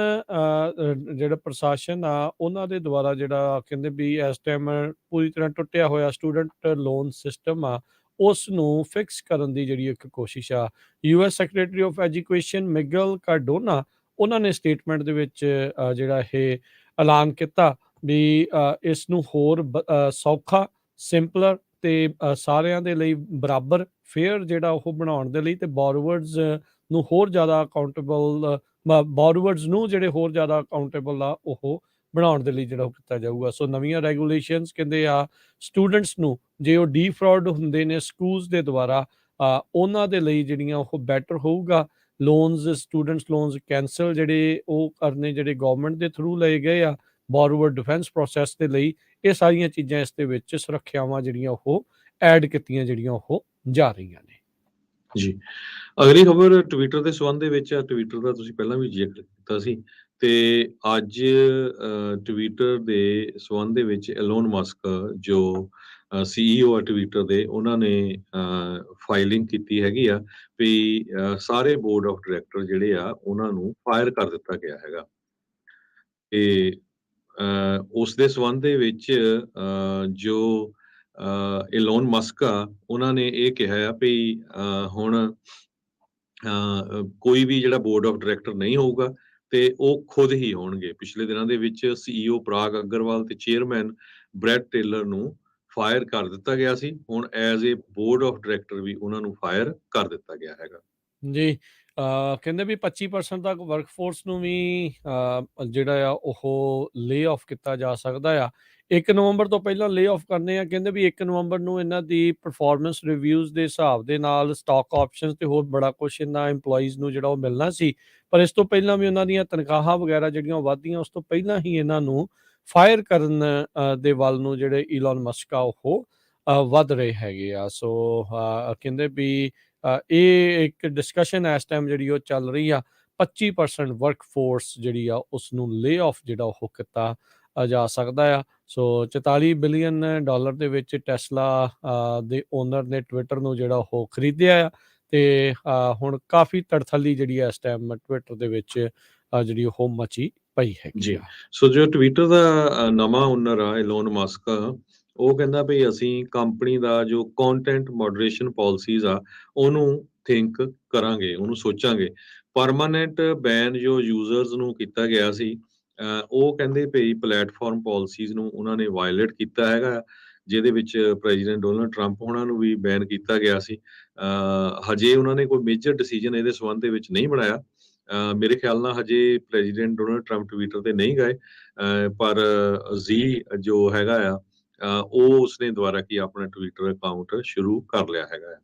S1: ਜਿਹੜਾ ਪ੍ਰਸ਼ਾਸਨ ਆ ਉਹਨਾਂ ਦੇ ਦੁਆਰਾ ਜਿਹੜਾ ਕਹਿੰਦੇ ਵੀ ਇਸ ਟਾਈਮ ਪੂਰੀ ਤਰ੍ਹਾਂ ਟੁੱਟਿਆ ਹੋਇਆ ਸਟੂਡੈਂਟ ਲੋਨ ਸਿਸਟਮ ਆ ਉਸ ਨੂੰ ਫਿਕਸ ਕਰਨ ਦੀ ਜਿਹੜੀ ਇੱਕ ਕੋਸ਼ਿਸ਼ ਆ। US secretary of education Miguel Cardona ਉਹਨਾਂ ਨੇ ਸਟੇਟਮੈਂਟ ਦੇ ਵਿੱਚ ਜਿਹੜਾ ਇਹ ਐਲਾਨ ਕੀਤਾ ਵੀ ਇਸ ਨੂੰ ਹੋਰ ਸੌਖਾ, ਸਿੰਪਲਰ ਤੇ ਸਾਰਿਆਂ ਦੇ ਲਈ ਬਰਾਬਰ ਫੇਅਰ ਜਿਹੜਾ ਉਹ ਬਣਾਉਣ ਦੇ ਲਈ, ਤੇ ਬੋਰੋਵਰਸ ਨੂੰ ਹੋਰ ਜ਼ਿਆਦਾ ਅਕਾਊਂਟੇਬਲ, ਬੋਰੋਵਰਸ ਨੂੰ ਜਿਹੜੇ ਹੋਰ ਜ਼ਿਆਦਾ ਅਕਾਊਂਟੇਬਲ ਆ ਉਹ ਬਣਾਉਣ ਦੇ ਲਈ ਜਿਹੜਾ ਉਹ ਕੀਤਾ ਜਾਊਗਾ। ਸੋ ਨਵੀਆਂ ਰੈਗੂਲੇਸ਼ਨਸ ਕਹਿੰਦੇ ਆ ਸਟੂਡੈਂਟਸ ਨੂੰ ਜੇ ਉਹ ਡੀਫਰਾਡ ਹੁੰਦੇ ਨੇ ਸਕੂਲਸ ਦੇ ਦੁਆਰਾ, ਉਹਨਾਂ ਦੇ ਲਈ ਜਿਹੜੀਆਂ ਉਹ ਬੈਟਰ ਹੋਊਗਾ। ਲੋਨਸ, ਸਟੂਡੈਂਟਸ ਲੋਨਸ ਕੈਂਸਲ ਜਿਹੜੇ ਉਹ ਕਰਨੇ ਜਿਹੜੇ ਗਵਰਨਮੈਂਟ ਦੇ ਥਰੂ ਲਏ ਗਏ ਆ ਬੋਰੋਵਰ ਡਿਫੈਂਸ ਪ੍ਰੋਸੈਸ ਦੇ ਲਈ, ਇਹ ਸਾਰੀਆਂ ਚੀਜ਼ਾਂ ਇਸ ਦੇ ਵਿੱਚ ਸੁਰੱਖਿਆਵਾਂ ਜਿਹੜੀਆਂ ਉਹ ਐਡ ਕੀਤੀਆਂ ਜਿਹੜੀਆਂ ਉਹ ਜਾ ਰਹੀਆਂ ਨੇ।
S2: ਜੀ, ਅਗਲੀ ਖਬਰ ਟਵਿੱਟਰ ਦੇ ਸੰਬੰਧ ਦੇ ਵਿੱਚ ਆ। ਟਵਿੱਟਰ ਦਾ ਤੁਸੀਂ ਪਹਿਲਾਂ ਵੀ ਜ਼ਿਕਰ ਕੀਤਾ ਸੀ, ਤੇ ਅੱਜ ਟਵਿੱਟਰ ਦੇ ਸੰਬੰਧ ਦੇ ਵਿੱਚ ਐਲੋਨ ਮਸਕ ਜੋ CEO ਆ ਟਵਿੱਟਰ ਦੇ, ਉਹਨਾਂ ਨੇ ਫਾਈਲਿੰਗ ਕੀਤੀ ਹੈਗੀ ਆ ਵੀ ਸਾਰੇ ਬੋਰਡ ਆਫ ਡਾਇਰੈਕਟਰ ਜਿਹੜੇ ਆ ਉਹਨਾਂ ਨੂੰ ਫਾਇਰ ਕਰ ਦਿੱਤਾ ਗਿਆ ਹੈਗਾ। ਤੇ ਉਸ ਦੇ ਸੰਬੰਧ ਦੇ ਵਿੱਚ ਜੋ ਐਲੋਨ ਮਸਕ ਆ ਉਹਨਾਂ ਨੇ ਇਹ ਕਿਹਾ ਆ ਵੀ ਹੁਣ ਕੋਈ ਵੀ ਜਿਹੜਾ ਬੋਰਡ ਆਫ ਡਾਇਰੈਕਟਰ ਨਹੀਂ ਹੋਊਗਾ ਤੇ ਉਹ ਖੁਦ ਹੀ ਹੋਣਗੇ। ਪਿਛਲੇ ਦਿਨਾਂ ਦੇ ਵਿੱਚ CEO ਪ੍ਰਾਗ ਅਗਰਵਾਲ ਤੇ ਚੇਅਰਮੈਨ ਬ੍ਰੈਡ ਟੇਲਰ ਨੂੰ ਫਾਇਰ ਕਰ ਦਿੱਤਾ ਗਿਆ ਸੀ। ਹੁਣ as a board of director ਵੀ ਉਹਨਾਂ ਨੂੰ ਫਾਇਰ ਕਰ ਦਿੱਤਾ ਗਿਆ ਹੈਗਾ।
S1: ਜੀ, ਕਹਿੰਦੇ ਵੀ 25% ਤੱਕ ਵਰਕਫੋਰਸ ਨੂੰ ਵੀ ਜਿਹੜਾ ਆ ਉਹ ਲੇ ਆਫ ਕੀਤਾ ਜਾ ਸਕਦਾ ਆ। 1 ਨਵੰਬਰ ਤੋਂ ਪਹਿਲਾਂ ਲੇ ਆਫ ਕਰਨੇ ਆ। ਕਹਿੰਦੇ ਵੀ 1 ਨਵੰਬਰ ਨੂੰ ਇਹਨਾਂ ਦੀ ਪਰਫਾਰਮੈਂਸ ਰਿਵਿਊਜ਼ ਦੇ ਹਿਸਾਬ ਦੇ ਨਾਲ ਸਟਾਕ ਆਪਸ਼ਨਸ ਤੇ ਹੋਰ ਬੜਾ ਕੁਛ ਇਹਨਾਂ EMPLOYEES ਨੂੰ ਜਿਹੜਾ ਉਹ ਮਿਲਣਾ ਸੀ, ਪਰ ਇਸ ਤੋਂ ਪਹਿਲਾਂ ਵੀ ਉਹਨਾਂ ਦੀਆਂ ਤਨਖਾਹਾਂ ਵਗੈਰਾ ਜਿਹੜੀਆਂ ਵੱਧਦੀਆਂ, ਉਸ ਤੋਂ ਪਹਿਲਾਂ ਹੀ ਇਹਨਾਂ ਨੂੰ ਫਾਇਰ ਕਰਨ ਦੇ ਵੱਲ ਨੂੰ ਜਿਹੜੇ ਈਲਨ ਮਸਕ ਆ ਉਹ ਵੱਧ ਰਹੇ ਹੈਗੇ ਆ। ਸੋ ਕਹਿੰਦੇ ਵੀ ਇਹ ਇੱਕ ਡਿਸਕਸ਼ਨ ਇਸ ਟਾਈਮ ਜਿਹੜੀ ਉਹ ਚੱਲ ਰਹੀ ਆ। 25% ਵਰਕਫੋਰਸ ਜਿਹੜੀ ਆ ਉਸ ਨੂੰ ਲੇ ਆਫ ਜਿਹੜਾ ਉਹ ਕੀਤਾ ਜਾ ਸਕਦਾ ਆ। ਸੋ $44 ਬਿਲੀਅਨ ਦੇ ਵਿੱਚ ਟੈਸਲਾ ਦੇ ਓਨਰ ਨੇ ਟਵਿੱਟਰ ਨੂੰ ਜਿਹੜਾ ਉਹ ਖਰੀਦਿਆ ਆ, ਤੇ ਹੁਣ ਕਾਫੀ ਤੜਥੱਲੀ ਜਿਹੜੀ ਇਸ ਟਾਈਮ ਟਵਿੱਟਰ ਦੇ ਵਿੱਚ ਜਿਹੜੀ ਉਹ ਮਚੀ ਪਈ ਹੈਗੀ
S2: ਜੀ,
S1: ਆ।
S2: ਸੋ ਜੋ ਟਵਿੱਟਰ ਦਾ ਨਵਾਂ ਓਨਰ ਆ ਐਲੋਨ ਮਸਕ, ਉਹ ਕਹਿੰਦਾ ਵੀ ਅਸੀਂ ਕੰਪਨੀ ਦਾ ਜੋ ਕੰਟੈਂਟ ਮੋਡਰੇਸ਼ਨ ਪਾਲਿਸੀਜ਼ ਆ ਉਹਨੂੰ ਥਿੰਕ ਕਰਾਂਗੇ, ਉਹਨੂੰ ਸੋਚਾਂਗੇ। ਪਰਮਾਨੈਂਟ ਬੈਨ ਜੋ ਯੂਜ਼ਰਸ ਨੂੰ ਕੀਤਾ ਗਿਆ ਸੀ ਉਹ ਕਹਿੰਦੇ ਭਈ ਪਲੇਟਫਾਰਮ ਪਾਲਿਸੀਜ਼ ਨੂੰ ਉਹਨਾਂ ਨੇ ਵਾਇਓਲੇਟ ਕੀਤਾ ਹੈਗਾ, ਜਿਹਦੇ ਵਿੱਚ ਪ੍ਰੈਜ਼ੀਡੈਂਟ ਡੋਨਲਡ ਟਰੰਪ ਹੋਣਾ ਨੂੰ ਵੀ ਬੈਨ ਕੀਤਾ ਗਿਆ ਸੀ। ਹਜੇ ਉਹਨਾਂ ਨੇ ਕੋਈ ਮੇਜਰ ਡਿਸੀਜਨ ਇਹਦੇ ਸੰਬੰਧ ਦੇ ਵਿੱਚ ਨਹੀਂ ਬਣਾਇਆ। ਮੇਰੇ ਖਿਆਲ ਨਾਲ ਹਜੇ ਪ੍ਰੈਜ਼ੀਡੈਂਟ ਡੋਨਲਡ ਟਰੰਪ ਟਵਿੱਟਰ ਤੇ ਨਹੀਂ ਗਏ, ਪਰ ਜ਼ੀ ਜੋ ਹੈਗਾ ਆ, ਉਹ ਉਸਨੇ ਦੁਬਾਰਾ ਕੀ ਆਪਣਾ ਟਵਿੱਟਰ ਅਕਾਊਂਟ ਸ਼ੁਰੂ ਕਰ ਲਿਆ ਹੈਗਾ।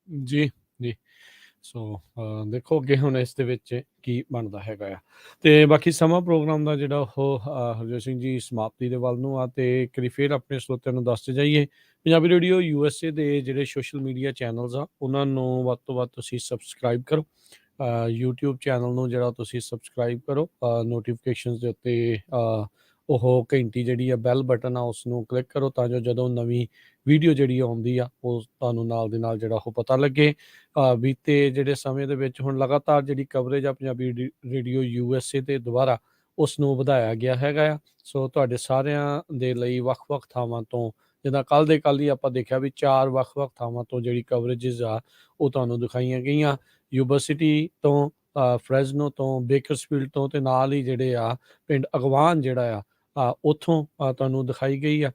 S1: ਜੀ ਜੀ। ਸੋ ਦੇਖੋ ਅੱਗੇ ਹੁਣ ਇਸ ਦੇ ਵਿੱਚ ਕੀ ਬਣਦਾ ਹੈਗਾ ਆ। ਤੇ ਬਾਕੀ ਸਮਾਂ ਪ੍ਰੋਗਰਾਮ ਦਾ ਜਿਹੜਾ ਉਹ ਹਰਜੋਤ ਸਿੰਘ ਜੀ ਸਮਾਪਤੀ ਦੇ ਵੱਲ ਨੂੰ ਆ, ਤੇ ਇੱਕ ਵਾਰੀ ਫਿਰ ਆਪਣੇ ਸਰੋਤਿਆਂ ਨੂੰ ਦੱਸਦੇ ਜਾਈਏ, ਪੰਜਾਬੀ ਰੇਡੀਓ USA ਦੇ ਜਿਹੜੇ ਸੋਸ਼ਲ ਮੀਡੀਆ ਚੈਨਲਸ ਆ ਉਹਨਾਂ ਨੂੰ ਵੱਧ ਤੋਂ ਵੱਧ ਤੁਸੀਂ ਸਬਸਕ੍ਰਾਈਬ ਕਰੋ। YouTube ਚੈਨਲ ਨੂੰ ਜਿਹੜਾ ਤੁਸੀਂ ਸਬਸਕ੍ਰਾਈਬ ਕਰੋ, ਨੋਟੀਫਿਕੇਸ਼ਨਸ ਦੇ ਉੱਤੇ ਉਹ ਘੰਟੀ ਜਿਹੜੀ ਆ ਬੈਲ ਬਟਨ ਆ ਉਸ ਨੂੰ ਕਲਿੱਕ ਕਰੋ, ਤਾਂ ਜੋ ਜਦੋਂ ਨਵੀਂ ਵੀਡੀਓ ਜਿਹੜੀ ਆਉਂਦੀ ਆ ਉਹ ਤੁਹਾਨੂੰ ਨਾਲ ਦੇ ਨਾਲ ਜਿਹੜਾ ਉਹ ਪਤਾ ਲੱਗੇ। ਬੀਤੇ ਜਿਹੜੇ ਸਮੇਂ ਦੇ ਵਿੱਚ ਹੁਣ ਲਗਾਤਾਰ ਜਿਹੜੀ ਕਵਰੇਜ ਆ ਪੰਜਾਬੀ ਰੇਡੀਓ USA ਤੇ ਦੁਬਾਰਾ ਉਸ ਨੂੰ ਵਧਾਇਆ ਗਿਆ ਹੈਗਾ ਆ। ਸੋ ਤੁਹਾਡੇ ਸਾਰਿਆਂ ਦੇ ਲਈ ਵੱਖ-ਵੱਖ ਥਾਵਾਂ ਤੋਂ, ਜਿੱਦਾਂ ਕੱਲ੍ਹ ਦੇ ਕੱਲ੍ਹ ਹੀ ਆਪਾਂ ਦੇਖਿਆ ਵੀ 4 ਵੱਖ-ਵੱਖ ਥਾਵਾਂ ਤੋਂ ਜਿਹੜੀ ਕਵਰੇਜਿਸ ਆ ਉਹ ਤੁਹਾਨੂੰ ਦਿਖਾਈਆਂ ਗਈਆਂ। ਯੂਬਾ ਸਿਟੀ ਤੋਂ, ਫਰੈਜ਼ਨੋ ਤੋਂ, ਬੇਕਰਸਫੀਲਡ ਤੋਂ, ਤੇ ਨਾਲ ਹੀ ਜਿਹੜੇ ਆ ਪਿੰਡ ਅਗਵਾਨ ਜਿਹੜਾ ਆ ਉੱਥੋਂ ਤੁਹਾਨੂੰ ਦਿਖਾਈ ਗਈ ਆ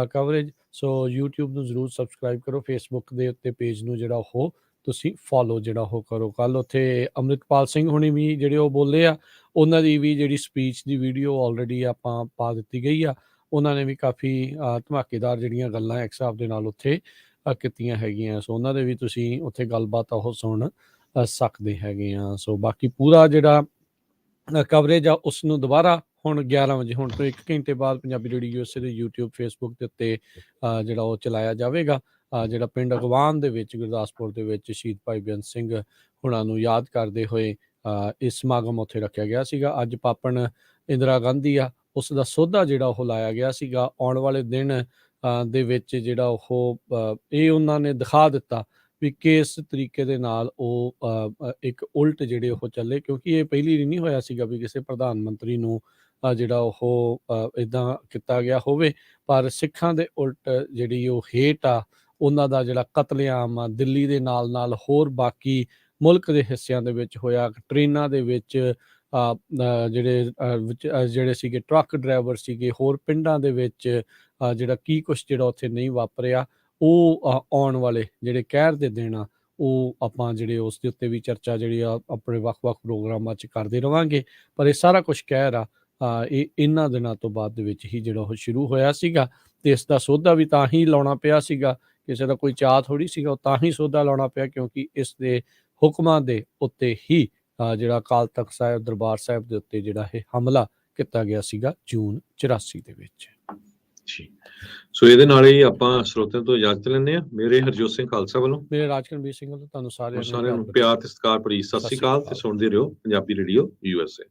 S1: ਕਵਰੇਜ। ਸੋ YouTube ਨੂੰ ਜ਼ਰੂਰ ਸਬਸਕ੍ਰਾਈਬ ਕਰੋ, ਫੇਸਬੁੱਕ ਦੇ ਉੱਤੇ ਪੇਜ ਨੂੰ ਜਿਹੜਾ ਉਹ ਤੁਸੀਂ ਫੋਲੋ ਜਿਹੜਾ ਉਹ ਕਰੋ। ਕੱਲ੍ਹ ਉੱਥੇ ਅੰਮ੍ਰਿਤਪਾਲ ਸਿੰਘ ਹੁਣੀ ਵੀ ਜਿਹੜੇ ਉਹ ਬੋਲੇ ਆ, ਉਹਨਾਂ ਦੀ ਵੀ ਜਿਹੜੀ ਸਪੀਚ ਦੀ ਵੀਡੀਓ ਆਲਰੇਡੀ ਆਪਾਂ ਪਾ ਦਿੱਤੀ ਗਈ ਆ। ਉਹਨਾਂ ਨੇ ਵੀ ਕਾਫੀ ਧਮਾਕੇਦਾਰ ਜਿਹੜੀਆਂ ਗੱਲਾਂ ਇੱਕ ਹਿਸਾਬ ਦੇ ਨਾਲ ਉੱਥੇ ਕੀਤੀਆਂ ਹੈਗੀਆਂ। ਸੋ ਉਹਨਾਂ ਦੇ ਵੀ ਤੁਸੀਂ ਉੱਥੇ ਗੱਲਬਾਤ ਉਹ ਸੁਣ ਸਕਦੇ ਹੈਗੇ ਆ। ਸੋ ਬਾਕੀ ਪੂਰਾ ਜਿਹੜਾ ਕਵਰੇਜ ਆ ਉਸ ਨੂੰ ਦੁਬਾਰਾ ਹੁਣ 11 ਵਜੇ, ਹੁਣ ਤੋਂ 1 ਘੰਟੇ ਬਾਅਦ ਪੰਜਾਬੀ ਰੇਡੀਓ USA ਦੇ YouTube, ਫੇਸਬੁੱਕ ਦੇ ਉੱਤੇ ਜਿਹੜਾ ਉਹ ਚਲਾਇਆ ਜਾਵੇਗਾ। ਜਿਹੜਾ ਪਿੰਡ ਅਗਵਾਨ ਦੇ ਵਿੱਚ ਗੁਰਦਾਸਪੁਰ ਦੇ ਵਿੱਚ ਸ਼ਹੀਦ ਭਾਈ ਬੇਅੰਤ ਸਿੰਘ ਹੁਣਾਂ ਨੂੰ ਯਾਦ ਕਰਦੇ ਹੋਏ ਇਹ ਸਮਾਗਮ ਉੱਥੇ ਰੱਖਿਆ ਗਿਆ ਸੀਗਾ। ਅੱਜ ਪਾਪਣ ਇੰਦਰਾ ਗਾਂਧੀ ਆ, ਉਸ ਦਾ ਸੋਧਾ ਜਿਹੜਾ ਉਹ ਲਾਇਆ ਗਿਆ ਸੀਗਾ। ਆਉਣ ਵਾਲੇ ਦਿਨ ਦੇ ਵਿੱਚ ਜਿਹੜਾ ਉਹ ਇਹ ਉਹਨਾਂ ਨੇ ਦਿਖਾ ਦਿੱਤਾ ਵੀ ਕਿਸ ਤਰੀਕੇ ਦੇ ਨਾਲ ਉਹ ਇੱਕ ਉਲਟ ਜਿਹੜੇ ਉਹ ਚੱਲੇ, ਕਿਉਂਕਿ ਇਹ ਪਹਿਲੀ ਨਹੀਂ ਹੋਇਆ ਸੀਗਾ ਵੀ ਕਿਸੇ ਪ੍ਰਧਾਨ ਮੰਤਰੀ ਨੂੰ ਜਿਹੜਾ ਉਹ ਇੱਦਾਂ ਕੀਤਾ ਗਿਆ ਹੋਵੇ। ਪਰ ਸਿੱਖਾਂ ਦੇ ਉਲਟ ਜਿਹੜੀ ਉਹ ਹੇਟ ਆ, ਉਹਨਾਂ ਦਾ ਜਿਹੜਾ ਕਤਲੇਆਮ ਆ ਦਿੱਲੀ ਦੇ ਨਾਲ ਨਾਲ ਹੋਰ ਬਾਕੀ ਮੁਲਕ ਦੇ ਹਿੱਸਿਆਂ ਦੇ ਵਿੱਚ ਹੋਇਆ। ਟ੍ਰੇਨਾਂ ਦੇ ਵਿੱਚ ਜਿਹੜੇ ਸੀਗੇ ਟਰੱਕ ਡਰਾਈਵਰ ਸੀਗੇ, ਹੋਰ ਪਿੰਡਾਂ ਦੇ ਵਿੱਚ ਜਿਹੜਾ ਕੀ ਕੁਛ ਜਿਹੜਾ ਉੱਥੇ ਨਹੀਂ ਵਾਪਰਿਆ, ਉਹ ਆਉਣ ਵਾਲੇ ਜਿਹੜੇ ਕਹਿਰ ਦੇ ਦਿਨ ਆ ਉਹ ਆਪਾਂ ਜਿਹੜੇ ਉਸ ਦੇ ਉੱਤੇ ਵੀ ਚਰਚਾ ਜਿਹੜੀ ਆ ਆਪਣੇ ਵੱਖ-ਵੱਖ ਪ੍ਰੋਗਰਾਮਾਂ 'ਚ ਕਰਦੇ ਰਹਾਂਗੇ। ਪਰ ਇਹ ਸਾਰਾ ਕੁਛ ਕਹਿਰ ਆ ਇਹ ਇਹਨਾਂ ਦਿਨਾਂ ਤੋਂ ਬਾਅਦ ਦੇ ਵਿੱਚ ਹੀ ਜਿਹੜਾ ਉਹ ਸ਼ੁਰੂ ਹੋਇਆ ਸੀਗਾ। ਤੇ ਇਸ ਦਾ ਸੋਧਾ ਵੀ ਤਾਂ ਹੀ ਲਾਉਣਾ ਪਿਆ ਸੀਗਾ, ਕਿਸੇ ਦਾ ਕੋਈ ਚਾਅ ਥੋੜ੍ਹੀ ਸੀਗਾ, ਉਹ ਤਾਂ ਹੀ ਸੋਧਾ ਲਾਉਣਾ ਪਿਆ ਕਿਉਂਕਿ ਇਸ ਦੇ ਹੁਕਮਾਂ ਦੇ ਉੱਤੇ ਹੀ ਜਿਹੜਾ ਅਕਾਲ ਤਖ਼ਤ ਸਾਹਿਬ, ਦਰਬਾਰ ਸਾਹਿਬ ਦੇ ਉੱਤੇ ਜਿਹੜਾ ਇਹ ਹਮਲਾ ਕੀਤਾ ਗਿਆ ਸੀਗਾ ਜੂਨ 84 ਦੇ ਵਿੱਚ।
S2: ਜੀ, ਸੋ ਇਹਦੇ ਨਾਲ ਹੀ ਆਪਾਂ ਸਰੋਤਿਆਂ ਤੋਂ ਇਜਾਜ਼ਤ ਲੈਂਦੇ ਹਾਂ। ਮੇਰੇ ਹਰਜੋਤ ਸਿੰਘ ਖਾਲਸਾ ਵੱਲੋਂ,
S1: ਮੇਰੇ ਰਾਜਕਰਨਵੀਰ ਸਿੰਘ ਵੱਲੋਂ ਤੁਹਾਨੂੰ ਸਾਰਿਆਂ
S2: ਨੂੰ ਪਿਆਰ ਤੇ ਸਤਿਕਾਰ ਭਰੀ ਸਤਿ ਸ੍ਰੀ ਅਕਾਲ, ਤੇ ਸੁਣਦੇ ਰਹੋ ਪੰਜਾਬੀ ਰੇਡੀਓ USA।